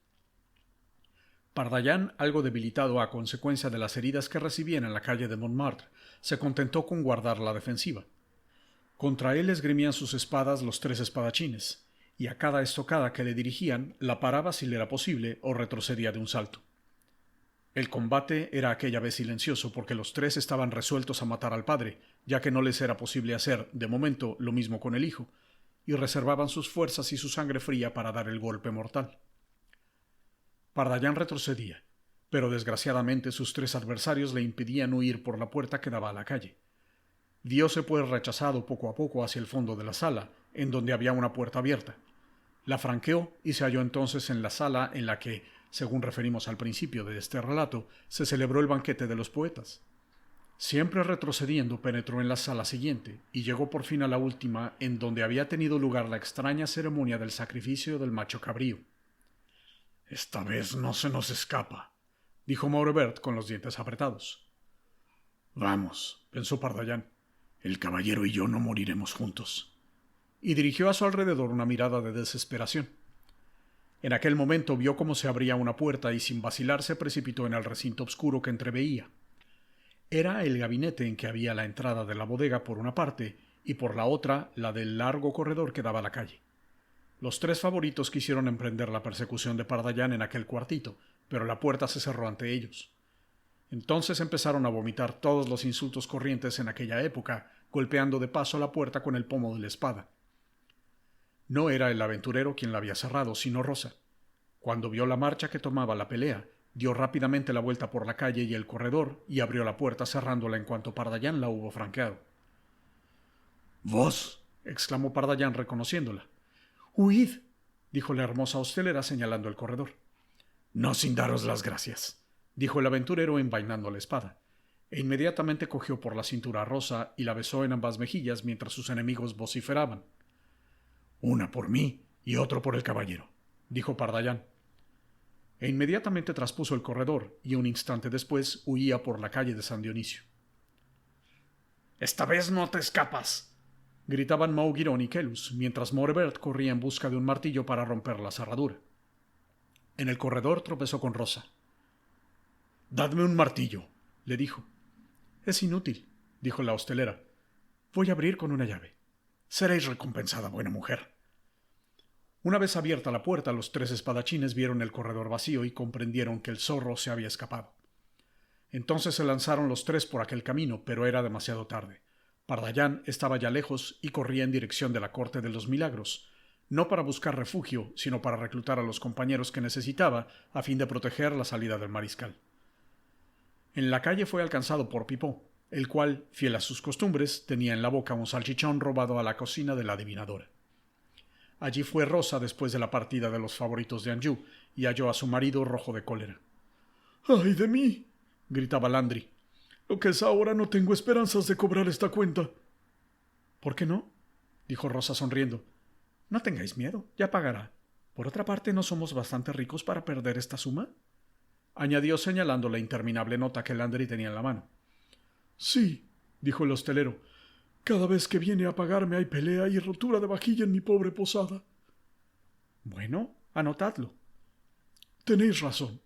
Pardallán, algo debilitado a consecuencia de las heridas que recibían en la calle de Montmartre, se contentó con guardar la defensiva. Contra él esgrimían sus espadas los 3 espadachines, y a cada estocada que le dirigían la paraba si le era posible o retrocedía de un salto. El combate era aquella vez silencioso, porque los 3 estaban resueltos a matar al padre, ya que no les era posible hacer, de momento, lo mismo con el hijo, y reservaban sus fuerzas y su sangre fría para dar el golpe mortal. Pardallán retrocedía, pero desgraciadamente sus 3 adversarios le impedían huir por la puerta que daba a la calle. Dióse pues rechazado poco a poco hacia el fondo de la sala, en donde había una puerta abierta. La franqueó y se halló entonces en la sala en la que, según referimos al principio de este relato, se celebró el banquete de los poetas. Siempre retrocediendo, penetró en la sala siguiente y llegó por fin a la última, en donde había tenido lugar la extraña ceremonia del sacrificio del macho cabrío. «Esta vez no se nos escapa», dijo Morberт con los dientes apretados. «Vamos», pensó Pardallán, «el caballero y yo no moriremos juntos». Y dirigió a su alrededor una mirada de desesperación. En aquel momento vio cómo se abría una puerta y sin vacilar se precipitó en el recinto oscuro que entreveía. Era el gabinete en que había la entrada de la bodega por una parte y por la otra la del largo corredor que daba a la calle. Los 3 favoritos quisieron emprender la persecución de Pardallán en aquel cuartito, pero la puerta se cerró ante ellos. Entonces empezaron a vomitar todos los insultos corrientes en aquella época, golpeando de paso la puerta con el pomo de la espada. No era el aventurero quien la había cerrado, sino Rosa. Cuando vio la marcha que tomaba la pelea, dio rápidamente la vuelta por la calle y el corredor y abrió la puerta cerrándola en cuanto Pardallán la hubo franqueado. «¿Vos?», exclamó Pardallán reconociéndola. «Huid», dijo la hermosa hostelera señalando el corredor. «No sin daros las gracias», dijo el aventurero envainando la espada, e inmediatamente cogió por la cintura a Rosa y la besó en ambas mejillas mientras sus enemigos vociferaban. «Una por mí y otro por el caballero», dijo Pardallán. E inmediatamente traspuso el corredor y un instante después huía por la calle de San Dionisio. «Esta vez no te escapas», gritaban Maugiron y Quelus, mientras Morberт corría en busca de un martillo para romper la cerradura. En el corredor tropezó con Rosa. «Dadme un martillo», le dijo. «Es inútil», dijo la hostelera. «Voy a abrir con una llave». «Seréis recompensada, buena mujer». Una vez abierta la puerta, los 3 espadachines vieron el corredor vacío y comprendieron que el zorro se había escapado. Entonces se lanzaron los 3 por aquel camino, pero era demasiado tarde. Pardallán estaba ya lejos y corría en dirección de la Corte de los Milagros, no para buscar refugio, sino para reclutar a los compañeros que necesitaba a fin de proteger la salida del mariscal. En la calle fue alcanzado por Pipó, el cual, fiel a sus costumbres, tenía en la boca un salchichón robado a la cocina de la adivinadora. Allí fue Rosa después de la partida de los favoritos de Anjou y halló a su marido rojo de cólera. —¡Ay de mí! —gritaba Landry. —Lo que es ahora no tengo esperanzas de cobrar esta cuenta. —¿Por qué no? —dijo Rosa sonriendo. —No tengáis miedo, ya pagará. Por otra parte, ¿no somos bastante ricos para perder esta suma? —añadió señalando la interminable nota que Landry tenía en la mano. —Sí —dijo el hostelero—, cada vez que viene a pagarme hay pelea y rotura de vajilla en mi pobre posada. —Bueno, anotadlo. —Tenéis razón.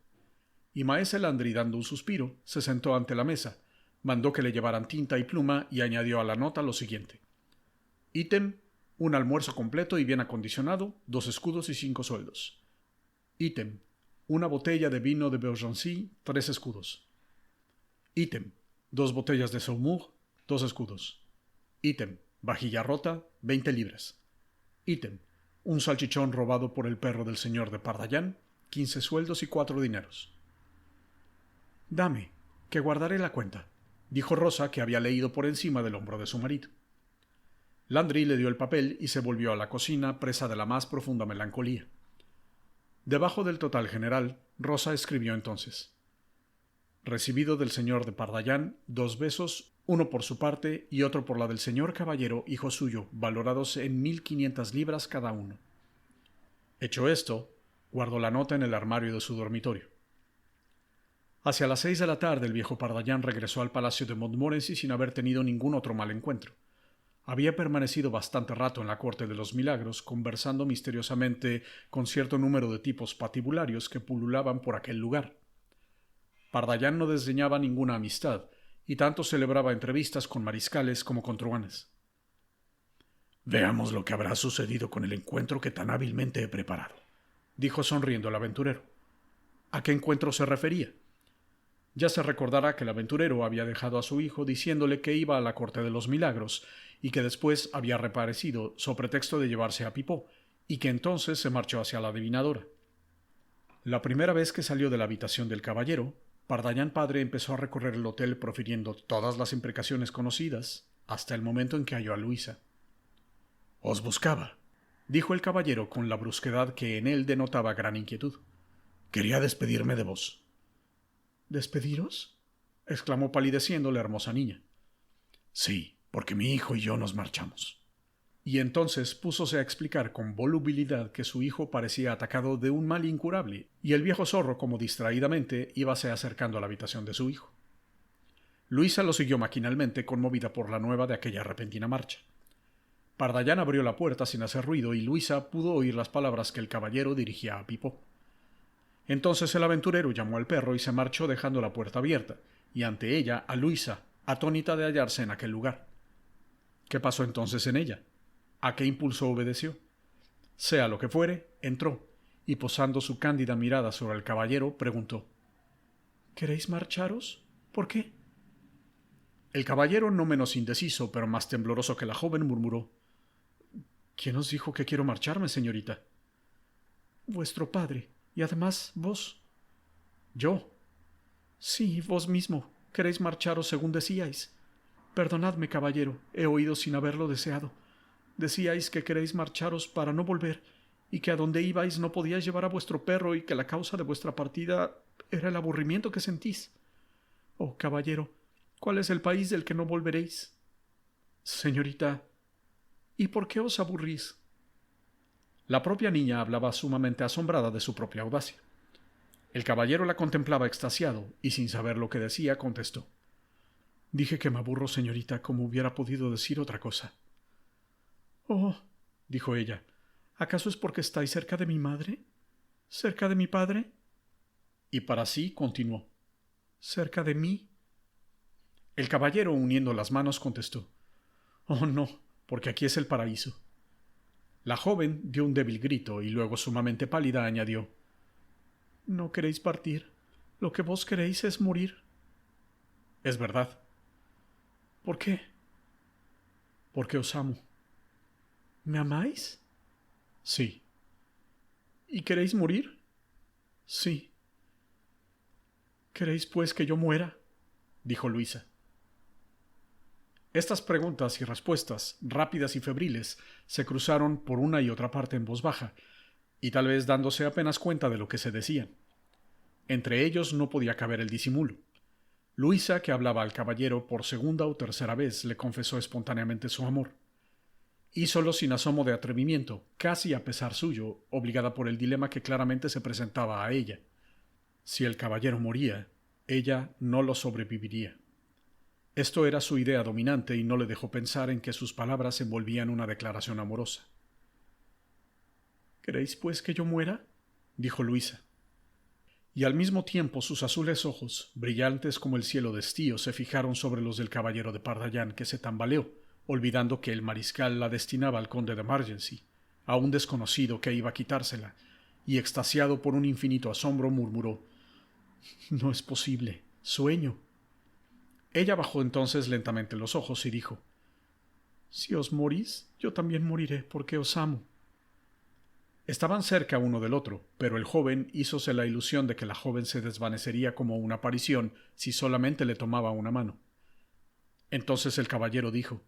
Y maese Landry, dando un suspiro, se sentó ante la mesa, mandó que le llevaran tinta y pluma y añadió a la nota lo siguiente: ítem, un almuerzo completo y bien acondicionado, 2 escudos y 5 sueldos. Ítem, una botella de vino de Beaugency, 3 escudos. Ítem, 2 botellas de Saumur, 2 escudos. Ítem, vajilla rota, 20 libras. Ítem, un salchichón robado por el perro del señor de Pardaillan, 15 sueldos y 4 dineros. —Dame, que guardaré la cuenta —dijo Rosa, que había leído por encima del hombro de su marido. Landry le dio el papel y se volvió a la cocina, presa de la más profunda melancolía. Debajo del total general, Rosa escribió entonces: recibido del señor de Pardaillan 2 besos, uno por su parte y otro por la del señor caballero, hijo suyo, valorados en 1500 libras cada uno. Hecho esto, guardó la nota en el armario de su dormitorio. Hacia las 6 de la tarde el viejo Pardaillan regresó al palacio de Montmorency sin haber tenido ningún otro mal encuentro. Había permanecido bastante rato en la corte de los milagros, conversando misteriosamente con cierto número de tipos patibularios que pululaban por aquel lugar. Pardaillan no desdeñaba ninguna amistad, y tanto celebraba entrevistas con mariscales como con truhanes. —Veamos lo que habrá sucedido con el encuentro que tan hábilmente he preparado —dijo sonriendo el aventurero. ¿A qué encuentro se refería? Ya se recordará que el aventurero había dejado a su hijo diciéndole que iba a la corte de los milagros y que después había reaparecido so pretexto de llevarse a Pipó, y que entonces se marchó hacia la adivinadora. La primera vez que salió de la habitación del caballero, Pardaillan padre empezó a recorrer el hotel profiriendo todas las imprecaciones conocidas, hasta el momento en que halló a Luisa. —Os buscaba —dijo el caballero con la brusquedad que en él denotaba gran inquietud—. Quería despedirme de vos. —¿Despediros? —exclamó palideciendo la hermosa niña. —Sí, porque mi hijo y yo nos marchamos. Y entonces púsose a explicar con volubilidad que su hijo parecía atacado de un mal incurable, y el viejo zorro, como distraídamente, íbase acercando a la habitación de su hijo. Luisa lo siguió maquinalmente, conmovida por la nueva de aquella repentina marcha. Pardaillan abrió la puerta sin hacer ruido y Luisa pudo oír las palabras que el caballero dirigía a Pipó. Entonces el aventurero llamó al perro y se marchó dejando la puerta abierta, y ante ella a Luisa, atónita de hallarse en aquel lugar. ¿Qué pasó entonces en ella? ¿A qué impulso obedeció? Sea lo que fuere, entró, y posando su cándida mirada sobre el caballero, preguntó: ¿Queréis marcharos? ¿Por qué? El caballero, no menos indeciso, pero más tembloroso que la joven, murmuró: ¿Quién os dijo que quiero marcharme, señorita? Vuestro padre, y además vos. ¿Yo? Sí, vos mismo. Queréis marcharos según decíais. Perdonadme, caballero, he oído sin haberlo deseado. Decíais que queréis marcharos para no volver, y que a donde ibais no podíais llevar a vuestro perro, y que la causa de vuestra partida era el aburrimiento que sentís. Oh, caballero, ¿cuál es el país del que no volveréis? Señorita, ¿y por qué os aburrís? La propia niña hablaba sumamente asombrada de su propia audacia. El caballero la contemplaba extasiado, y sin saber lo que decía, contestó: Dije que me aburro, señorita, como hubiera podido decir otra cosa. Oh, dijo ella, ¿acaso es porque estáis cerca de mi madre? ¿Cerca de mi padre? Y para sí continuó: ¿cerca de mí? El caballero, uniendo las manos, contestó: Oh, no, porque aquí es el paraíso. La joven dio un débil grito y luego, sumamente pálida, añadió: No queréis partir. Lo que vos queréis es morir. Es verdad. ¿Por qué? Porque os amo. ¿Me amáis? Sí. ¿Y queréis morir? Sí. ¿Queréis, pues, que yo muera? Dijo Luisa. Estas preguntas y respuestas, rápidas y febriles, se cruzaron por una y otra parte en voz baja, y tal vez dándose apenas cuenta de lo que se decían. Entre ellos no podía caber el disimulo. Luisa, que hablaba al caballero por segunda o tercera vez, le confesó espontáneamente su amor. Hízolo sin asomo de atrevimiento, casi a pesar suyo, obligada por el dilema que claramente se presentaba a ella. Si el caballero moría, ella no lo sobreviviría. Esto era su idea dominante y no le dejó pensar en que sus palabras envolvían una declaración amorosa. ¿Queréis, pues, que yo muera? Dijo Luisa. Y al mismo tiempo sus azules ojos, brillantes como el cielo de estío, se fijaron sobre los del caballero de Pardallán, que se tambaleó, olvidando que el mariscal la destinaba al conde de Margency, a un desconocido que iba a quitársela, y extasiado por un infinito asombro murmuró: «No es posible. Sueño». Ella bajó entonces lentamente los ojos y dijo: «Si os morís, yo también moriré, porque os amo». Estaban cerca uno del otro, pero el joven hízose la ilusión de que la joven se desvanecería como una aparición si solamente le tomaba una mano. Entonces el caballero dijo: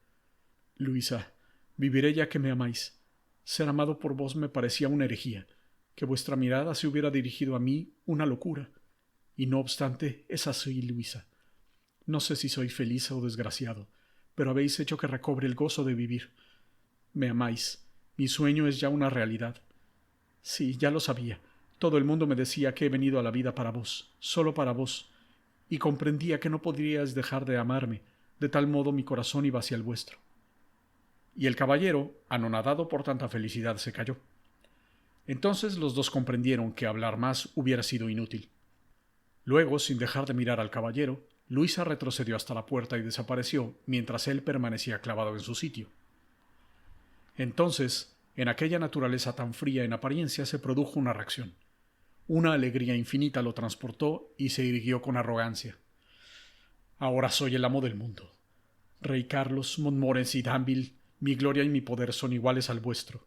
«Luisa, viviré ya que me amáis. Ser amado por vos me parecía una herejía, que vuestra mirada se hubiera dirigido a mí una locura. Y no obstante, es así, Luisa. No sé si soy feliz o desgraciado, pero habéis hecho que recobre el gozo de vivir. Me amáis. Mi sueño es ya una realidad. Sí, ya lo sabía. Todo el mundo me decía que he venido a la vida para vos, solo para vos, y comprendía que no podríais dejar de amarme, de tal modo mi corazón iba hacia el vuestro». Y el caballero, anonadado por tanta felicidad, se calló. Entonces los dos comprendieron que hablar más hubiera sido inútil. Luego, sin dejar de mirar al caballero, Luisa retrocedió hasta la puerta y desapareció, mientras él permanecía clavado en su sitio. Entonces, en aquella naturaleza tan fría en apariencia se produjo una reacción. Una alegría infinita lo transportó y se irguió con arrogancia. «Ahora soy el amo del mundo. Rey Carlos, Montmorency y Danville, mi gloria y mi poder son iguales al vuestro.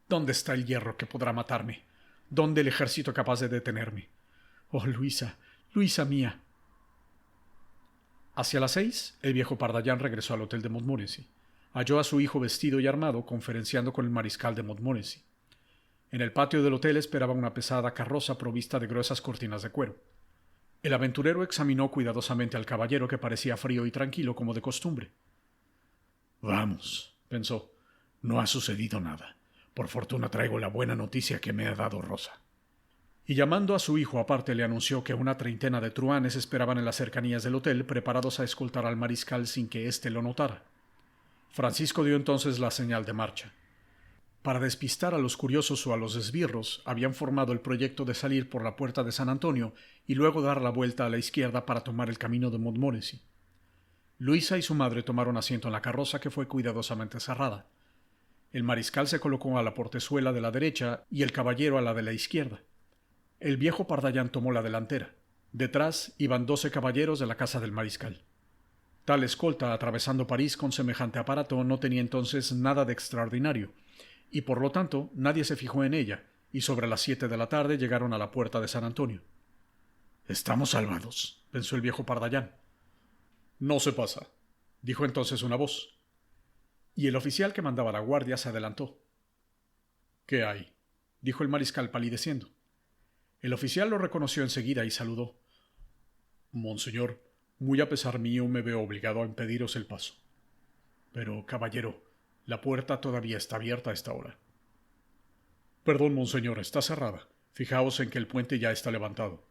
¿Dónde está el hierro que podrá matarme? ¿Dónde el ejército capaz de detenerme? Oh, Luisa, Luisa mía». Hacia las 6, el viejo Pardallán regresó al hotel de Montmorency. Halló a su hijo vestido y armado, conferenciando con el mariscal de Montmorency. En el patio del hotel esperaba una pesada carroza provista de gruesas cortinas de cuero. El aventurero examinó cuidadosamente al caballero, que parecía frío y tranquilo como de costumbre. «Vamos», pensó, «no ha sucedido nada. Por fortuna traigo la buena noticia que me ha dado Rosa». Y llamando a su hijo aparte le anunció que una treintena de truhanes esperaban en las cercanías del hotel, preparados a escoltar al mariscal sin que éste lo notara. Francisco dio entonces la señal de marcha. Para despistar a los curiosos o a los esbirros, habían formado el proyecto de salir por la puerta de San Antonio y luego dar la vuelta a la izquierda para tomar el camino de Montmorency. Luisa y su madre tomaron asiento en la carroza, que fue cuidadosamente cerrada. El mariscal se colocó a la portezuela de la derecha y el caballero a la de la izquierda. El viejo Pardallán tomó la delantera. Detrás iban 12 caballeros de la casa del mariscal. Tal escolta, atravesando París con semejante aparato, no tenía entonces nada de extraordinario, y por lo tanto nadie se fijó en ella, y sobre las 7 de la tarde llegaron a la puerta de San Antonio. «Estamos salvados», pensó el viejo Pardallán. «No se pasa», dijo entonces una voz. Y el oficial que mandaba la guardia se adelantó. «¿Qué hay?», dijo el mariscal palideciendo. El oficial lo reconoció enseguida y saludó. «Monseñor, muy a pesar mío me veo obligado a impediros el paso. Pero, caballero, la puerta todavía está abierta a esta hora». «Perdón, monseñor, está cerrada. Fijaos en que el puente ya está levantado».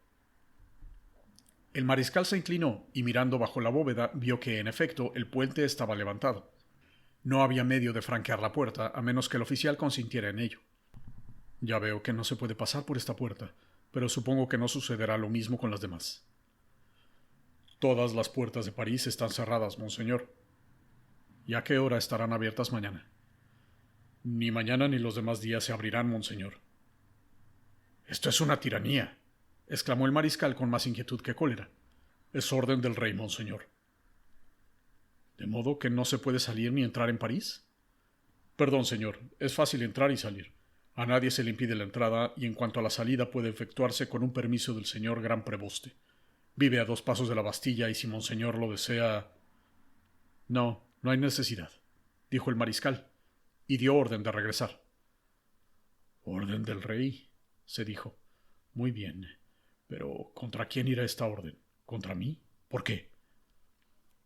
El mariscal se inclinó y, mirando bajo la bóveda, vio que, en efecto, el puente estaba levantado. No había medio de franquear la puerta, a menos que el oficial consintiera en ello. «Ya veo que no se puede pasar por esta puerta, pero supongo que no sucederá lo mismo con las demás». «Todas las puertas de París están cerradas, monseñor». «¿Y a qué hora estarán abiertas mañana?» «Ni mañana ni los demás días se abrirán, monseñor». «Esto es una tiranía», exclamó el mariscal con más inquietud que cólera. «Es orden del rey, monseñor». «¿De modo que no se puede salir ni entrar en París?» «Perdón, señor, es fácil entrar y salir. A nadie se le impide la entrada y en cuanto a la salida puede efectuarse con un permiso del señor gran preboste. Vive a 2 pasos de la Bastilla y si monseñor lo desea... No, no hay necesidad, dijo el mariscal, y dio orden de regresar. Orden del rey, se dijo. Muy bien, pero ¿contra quién irá esta orden? ¿Contra mí? ¿Por qué?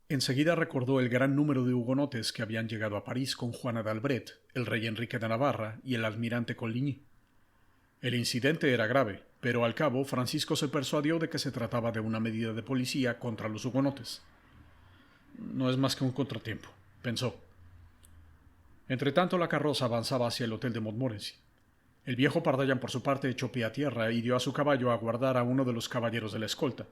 Enseguida recordó el gran número de hugonotes que habían llegado a París con Juana de Albret, el rey Enrique de Navarra y el almirante Coligny. El incidente era grave, pero al cabo Francisco se persuadió de que se trataba de una medida de policía contra los hugonotes. No es más que un contratiempo, pensó. Entretanto la carroza avanzaba hacia el hotel de Montmorency. El viejo Pardaillan por su parte echó pie a tierra y dio a su caballo a guardar a uno de los caballeros de la escolta.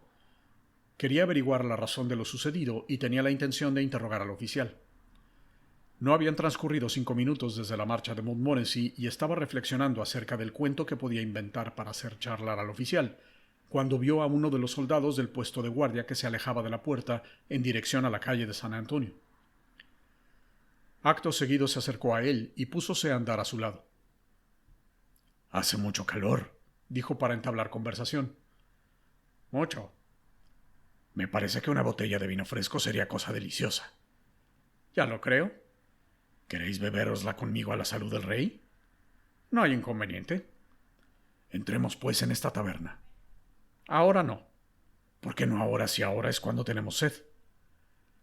Quería averiguar la razón de lo sucedido y tenía la intención de interrogar al oficial. No habían transcurrido 5 minutos desde la marcha de Montmorency y estaba reflexionando acerca del cuento que podía inventar para hacer charlar al oficial, cuando vio a uno de los soldados del puesto de guardia que se alejaba de la puerta en dirección a la calle de San Antonio. Acto seguido se acercó a él y púsose a andar a su lado. «Hace mucho calor», dijo para entablar conversación. «Mucho. Me parece que una botella de vino fresco sería cosa deliciosa». «Ya lo creo». «¿Queréis beberosla conmigo a la salud del rey?» «No hay inconveniente». «Entremos, pues, en esta taberna». «Ahora no». «¿Por qué no ahora si ahora es cuando tenemos sed?»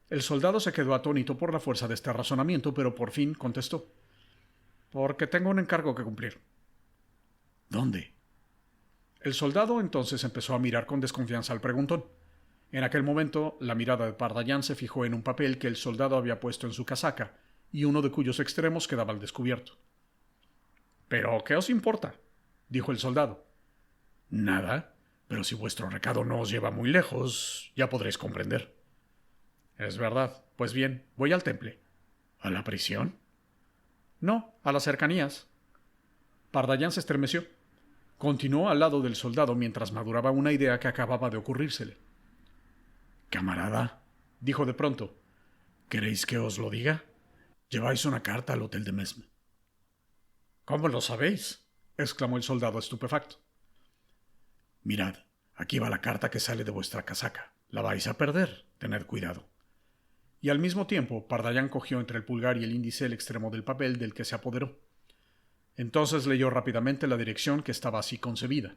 El soldado se quedó atónito por la fuerza de este razonamiento, pero por fin contestó. «Porque tengo un encargo que cumplir». «¿Dónde?» El soldado entonces empezó a mirar con desconfianza al preguntón. En aquel momento, la mirada de Pardaillan se fijó en un papel que el soldado había puesto en su casaca y uno de cuyos extremos quedaba al descubierto. «¿Pero qué os importa?», dijo el soldado. «Nada, pero si vuestro recado no os lleva muy lejos, ya podréis comprender». «Es verdad. Pues bien, voy al temple». «¿A la prisión?» «No, a las cercanías». Pardaillan se estremeció. Continuó al lado del soldado mientras maduraba una idea que acababa de ocurrírsele. «Camarada», dijo de pronto, «¿queréis que os lo diga? Lleváis una carta al hotel de Mesme». «¿Cómo lo sabéis?», exclamó el soldado estupefacto. «Mirad, aquí va la carta que sale de vuestra casaca. La vais a perder. Tened cuidado». Y al mismo tiempo, Pardaillan cogió entre el pulgar y el índice el extremo del papel del que se apoderó. Entonces leyó rápidamente la dirección que estaba así concebida: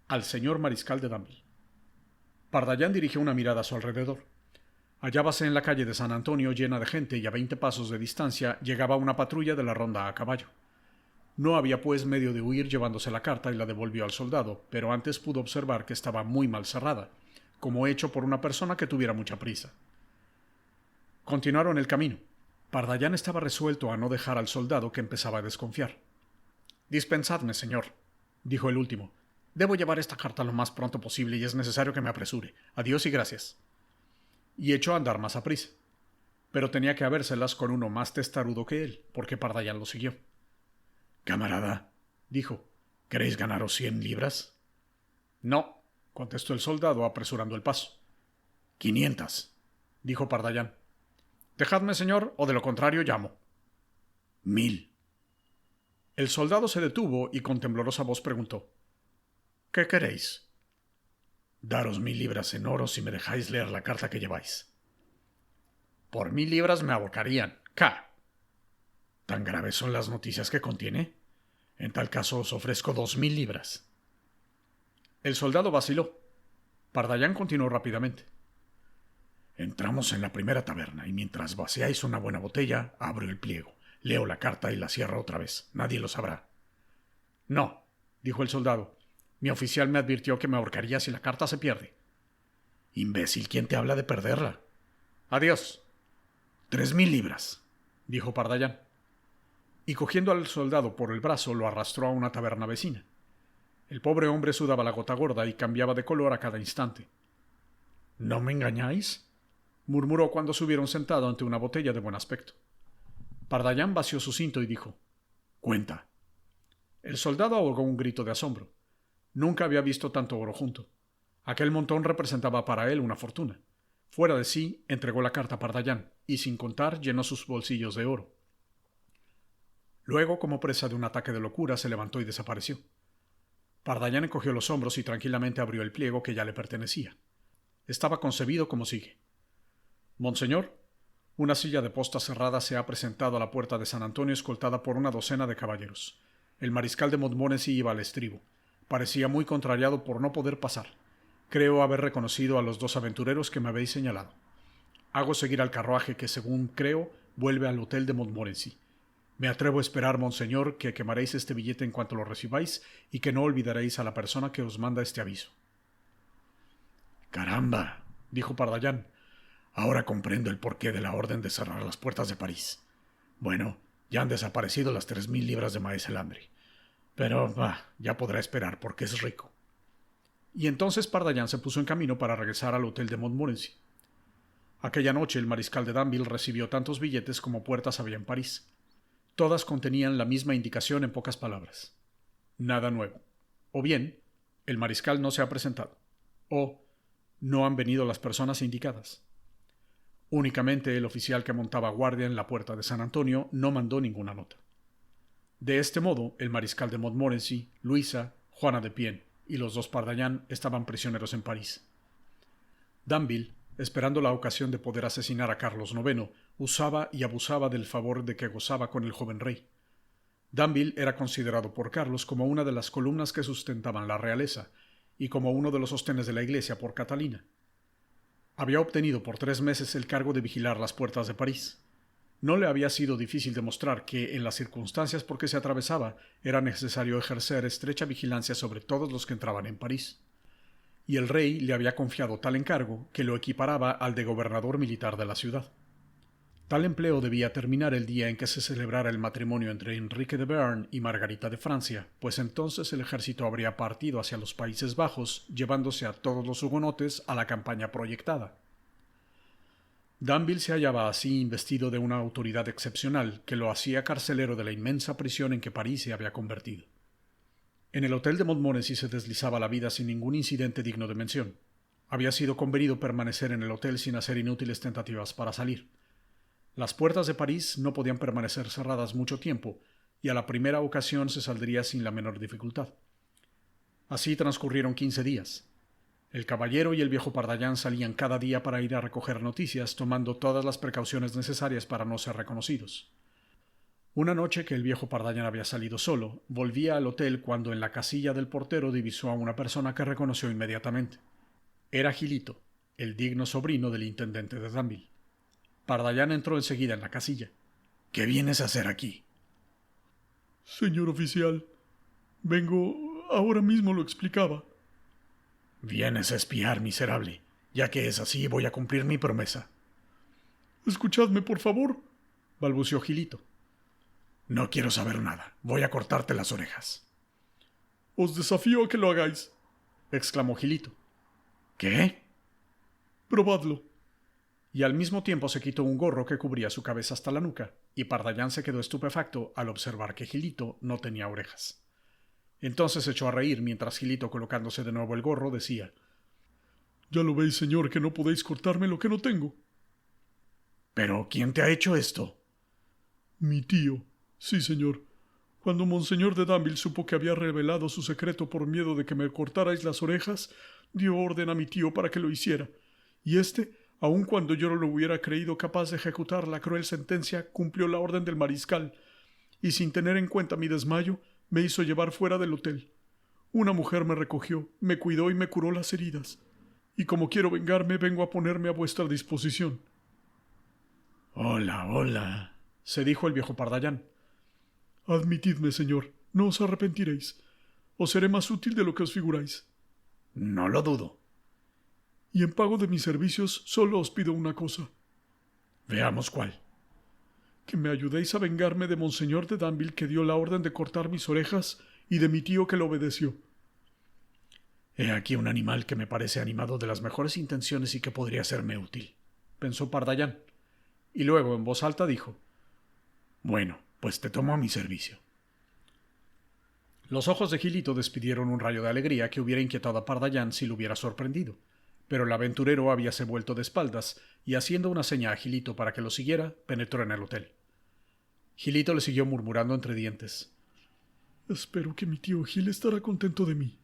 al señor mariscal de Danville. Pardaillan dirigió una mirada a su alrededor. Hallábase en la calle de San Antonio llena de gente y a 20 pasos de distancia llegaba una patrulla de la ronda a caballo. No había pues medio de huir llevándose la carta y la devolvió al soldado, pero antes pudo observar que estaba muy mal cerrada, como hecho por una persona que tuviera mucha prisa. Continuaron el camino. Pardaillan estaba resuelto a no dejar al soldado, que empezaba a desconfiar. «Dispensadme, señor», dijo el último. «Debo llevar esta carta lo más pronto posible y es necesario que me apresure. Adiós y gracias». Y echó a andar más aprisa. Pero tenía que habérselas con uno más testarudo que él, porque Pardaillan lo siguió. «Camarada», dijo, «¿queréis ganaros 100 libras?» «No», contestó el soldado apresurando el paso. «500», dijo Pardaillan. «Dejadme, señor, o de lo contrario llamo». «1000». El soldado se detuvo y con temblorosa voz preguntó: «¿Qué queréis?» «Daros 1000 libras en oro si me dejáis leer la carta que lleváis». «Por 1000 libras me ahorcarían. ¡Ca!». «¿Tan graves son las noticias que contiene? En tal caso os ofrezco 2000 libras». El soldado vaciló. Pardaillan continuó rápidamente: «Entramos en la primera taberna y mientras vaciáis una buena botella, abro el pliego. Leo la carta y la cierro otra vez. Nadie lo sabrá». «No», dijo el soldado. «Mi oficial me advirtió que me ahorcaría si la carta se pierde». «Imbécil, ¿quién te habla de perderla?» «Adiós». 3000 libras», dijo Pardaillan. Y cogiendo al soldado por el brazo, lo arrastró a una taberna vecina. El pobre hombre sudaba la gota gorda y cambiaba de color a cada instante. «¿No me engañáis?», murmuró cuando se hubieron sentado ante una botella de buen aspecto. Pardaillan vació su cinto y dijo: «Cuenta». El soldado ahogó un grito de asombro. Nunca había visto tanto oro junto. Aquel montón representaba para él una fortuna. Fuera de sí, entregó la carta a Pardaillan y, sin contar, llenó sus bolsillos de oro. Luego, como presa de un ataque de locura, se levantó y desapareció. Pardallán encogió los hombros y tranquilamente abrió el pliego que ya le pertenecía. Estaba concebido como sigue: Monseñor, una silla de posta cerrada se ha presentado a la puerta de San Antonio escoltada por una docena de caballeros. El mariscal de Montmorency iba al estribo. Parecía muy contrariado por no poder pasar. Creo haber reconocido a los 2 aventureros que me habéis señalado. Hago seguir al carruaje que, según creo, vuelve al hotel de Montmorency. Me atrevo a esperar, monseñor, que quemaréis este billete en cuanto lo recibáis y que no olvidaréis a la persona que os manda este aviso. —Caramba —dijo Pardallán—, ahora comprendo el porqué de la orden de cerrar las puertas de París. Bueno, ya han desaparecido las 3.000 libras de maíz Landry. Pero ya podrá esperar porque es rico. Y entonces Pardallán se puso en camino para regresar al hotel de Montmorency. Aquella noche el mariscal de Danville recibió tantos billetes como puertas había en París. Todas contenían la misma indicación en pocas palabras: nada nuevo. O bien, el mariscal no se ha presentado. O no han venido las personas indicadas. Únicamente el oficial que montaba guardia en la puerta de San Antonio no mandó ninguna nota. De este modo, el mariscal de Montmorency, Luisa, Juana de Pienne y los 2 Pardallán estaban prisioneros en París. Danville, esperando la ocasión de poder asesinar a Carlos IX, usaba y abusaba del favor de que gozaba con el joven rey. Danville era considerado por Carlos como una de las columnas que sustentaban la realeza y como uno de los sostenes de la Iglesia por Catalina. Había obtenido por 3 meses el cargo de vigilar las puertas de París. No le había sido difícil demostrar que, en las circunstancias por que se atravesaba, era necesario ejercer estrecha vigilancia sobre todos los que entraban en París. Y el rey le había confiado tal encargo que lo equiparaba al de gobernador militar de la ciudad. Tal empleo debía terminar el día en que se celebrara el matrimonio entre Enrique de Bearn y Margarita de Francia, pues entonces el ejército habría partido hacia los Países Bajos, llevándose a todos los hugonotes a la campaña proyectada. Danville se hallaba así investido de una autoridad excepcional que lo hacía carcelero de la inmensa prisión en que París se había convertido. En el hotel de Montmorency se deslizaba la vida sin ningún incidente digno de mención. Había sido convenido permanecer en el hotel sin hacer inútiles tentativas para salir. Las puertas de París no podían permanecer cerradas mucho tiempo, y a la primera ocasión se saldría sin la menor dificultad. Así transcurrieron 15 días. El caballero y el viejo Pardallán salían cada día para ir a recoger noticias, tomando todas las precauciones necesarias para no ser reconocidos. Una noche que el viejo Pardallán había salido solo, volvía al hotel cuando en la casilla del portero divisó a una persona que reconoció inmediatamente. Era Gilito, el digno sobrino del intendente de Danville. Pardallán entró enseguida en la casilla. —¿Qué vienes a hacer aquí? —Señor oficial, vengo... ahora mismo lo explicaba. —Vienes a espiar, miserable. Ya que es así, voy a cumplir mi promesa. —Escuchadme, por favor —balbuceó Gilito. —No quiero saber nada. Voy a cortarte las orejas. —Os desafío a que lo hagáis —exclamó Gilito. —¿Qué? —Probadlo. Y al mismo tiempo se quitó un gorro que cubría su cabeza hasta la nuca, y Pardallán se quedó estupefacto al observar que Gilito no tenía orejas. Entonces se echó a reír mientras Gilito, colocándose de nuevo el gorro, decía: —Ya lo veis, señor, que no podéis cortarme lo que no tengo. —¿Pero quién te ha hecho esto? —Mi tío. Sí, señor. Cuando Monseñor de Danville supo que había revelado su secreto por miedo de que me cortarais las orejas, dio orden a mi tío para que lo hiciera, y éste, aun cuando yo no lo hubiera creído capaz de ejecutar la cruel sentencia, cumplió la orden del mariscal, y sin tener en cuenta mi desmayo, me hizo llevar fuera del hotel. Una mujer me recogió, me cuidó y me curó las heridas. Y como quiero vengarme, vengo a ponerme a vuestra disposición. —Hola, hola —se dijo el viejo Pardallán. —Admitidme, señor, no os arrepentiréis. Os seré más útil de lo que os figuráis. —No lo dudo. Y en pago de mis servicios solo os pido una cosa. —Veamos cuál. Que me ayudéis a vengarme de Monseñor de Danville, que dio la orden de cortar mis orejas, y de mi tío, que lo obedeció. He aquí un animal que me parece animado de las mejores intenciones y que podría serme útil —pensó Pardallán. Y luego, en voz alta, dijo: —Bueno, pues te tomo a mi servicio. Los ojos de Gilito despidieron un rayo de alegría que hubiera inquietado a Pardallán si lo hubiera sorprendido. Pero el aventurero habíase vuelto de espaldas y, haciendo una seña a Gilito para que lo siguiera, penetró en el hotel. Gilito le siguió murmurando entre dientes. Espero que mi tío Gil estará contento de mí.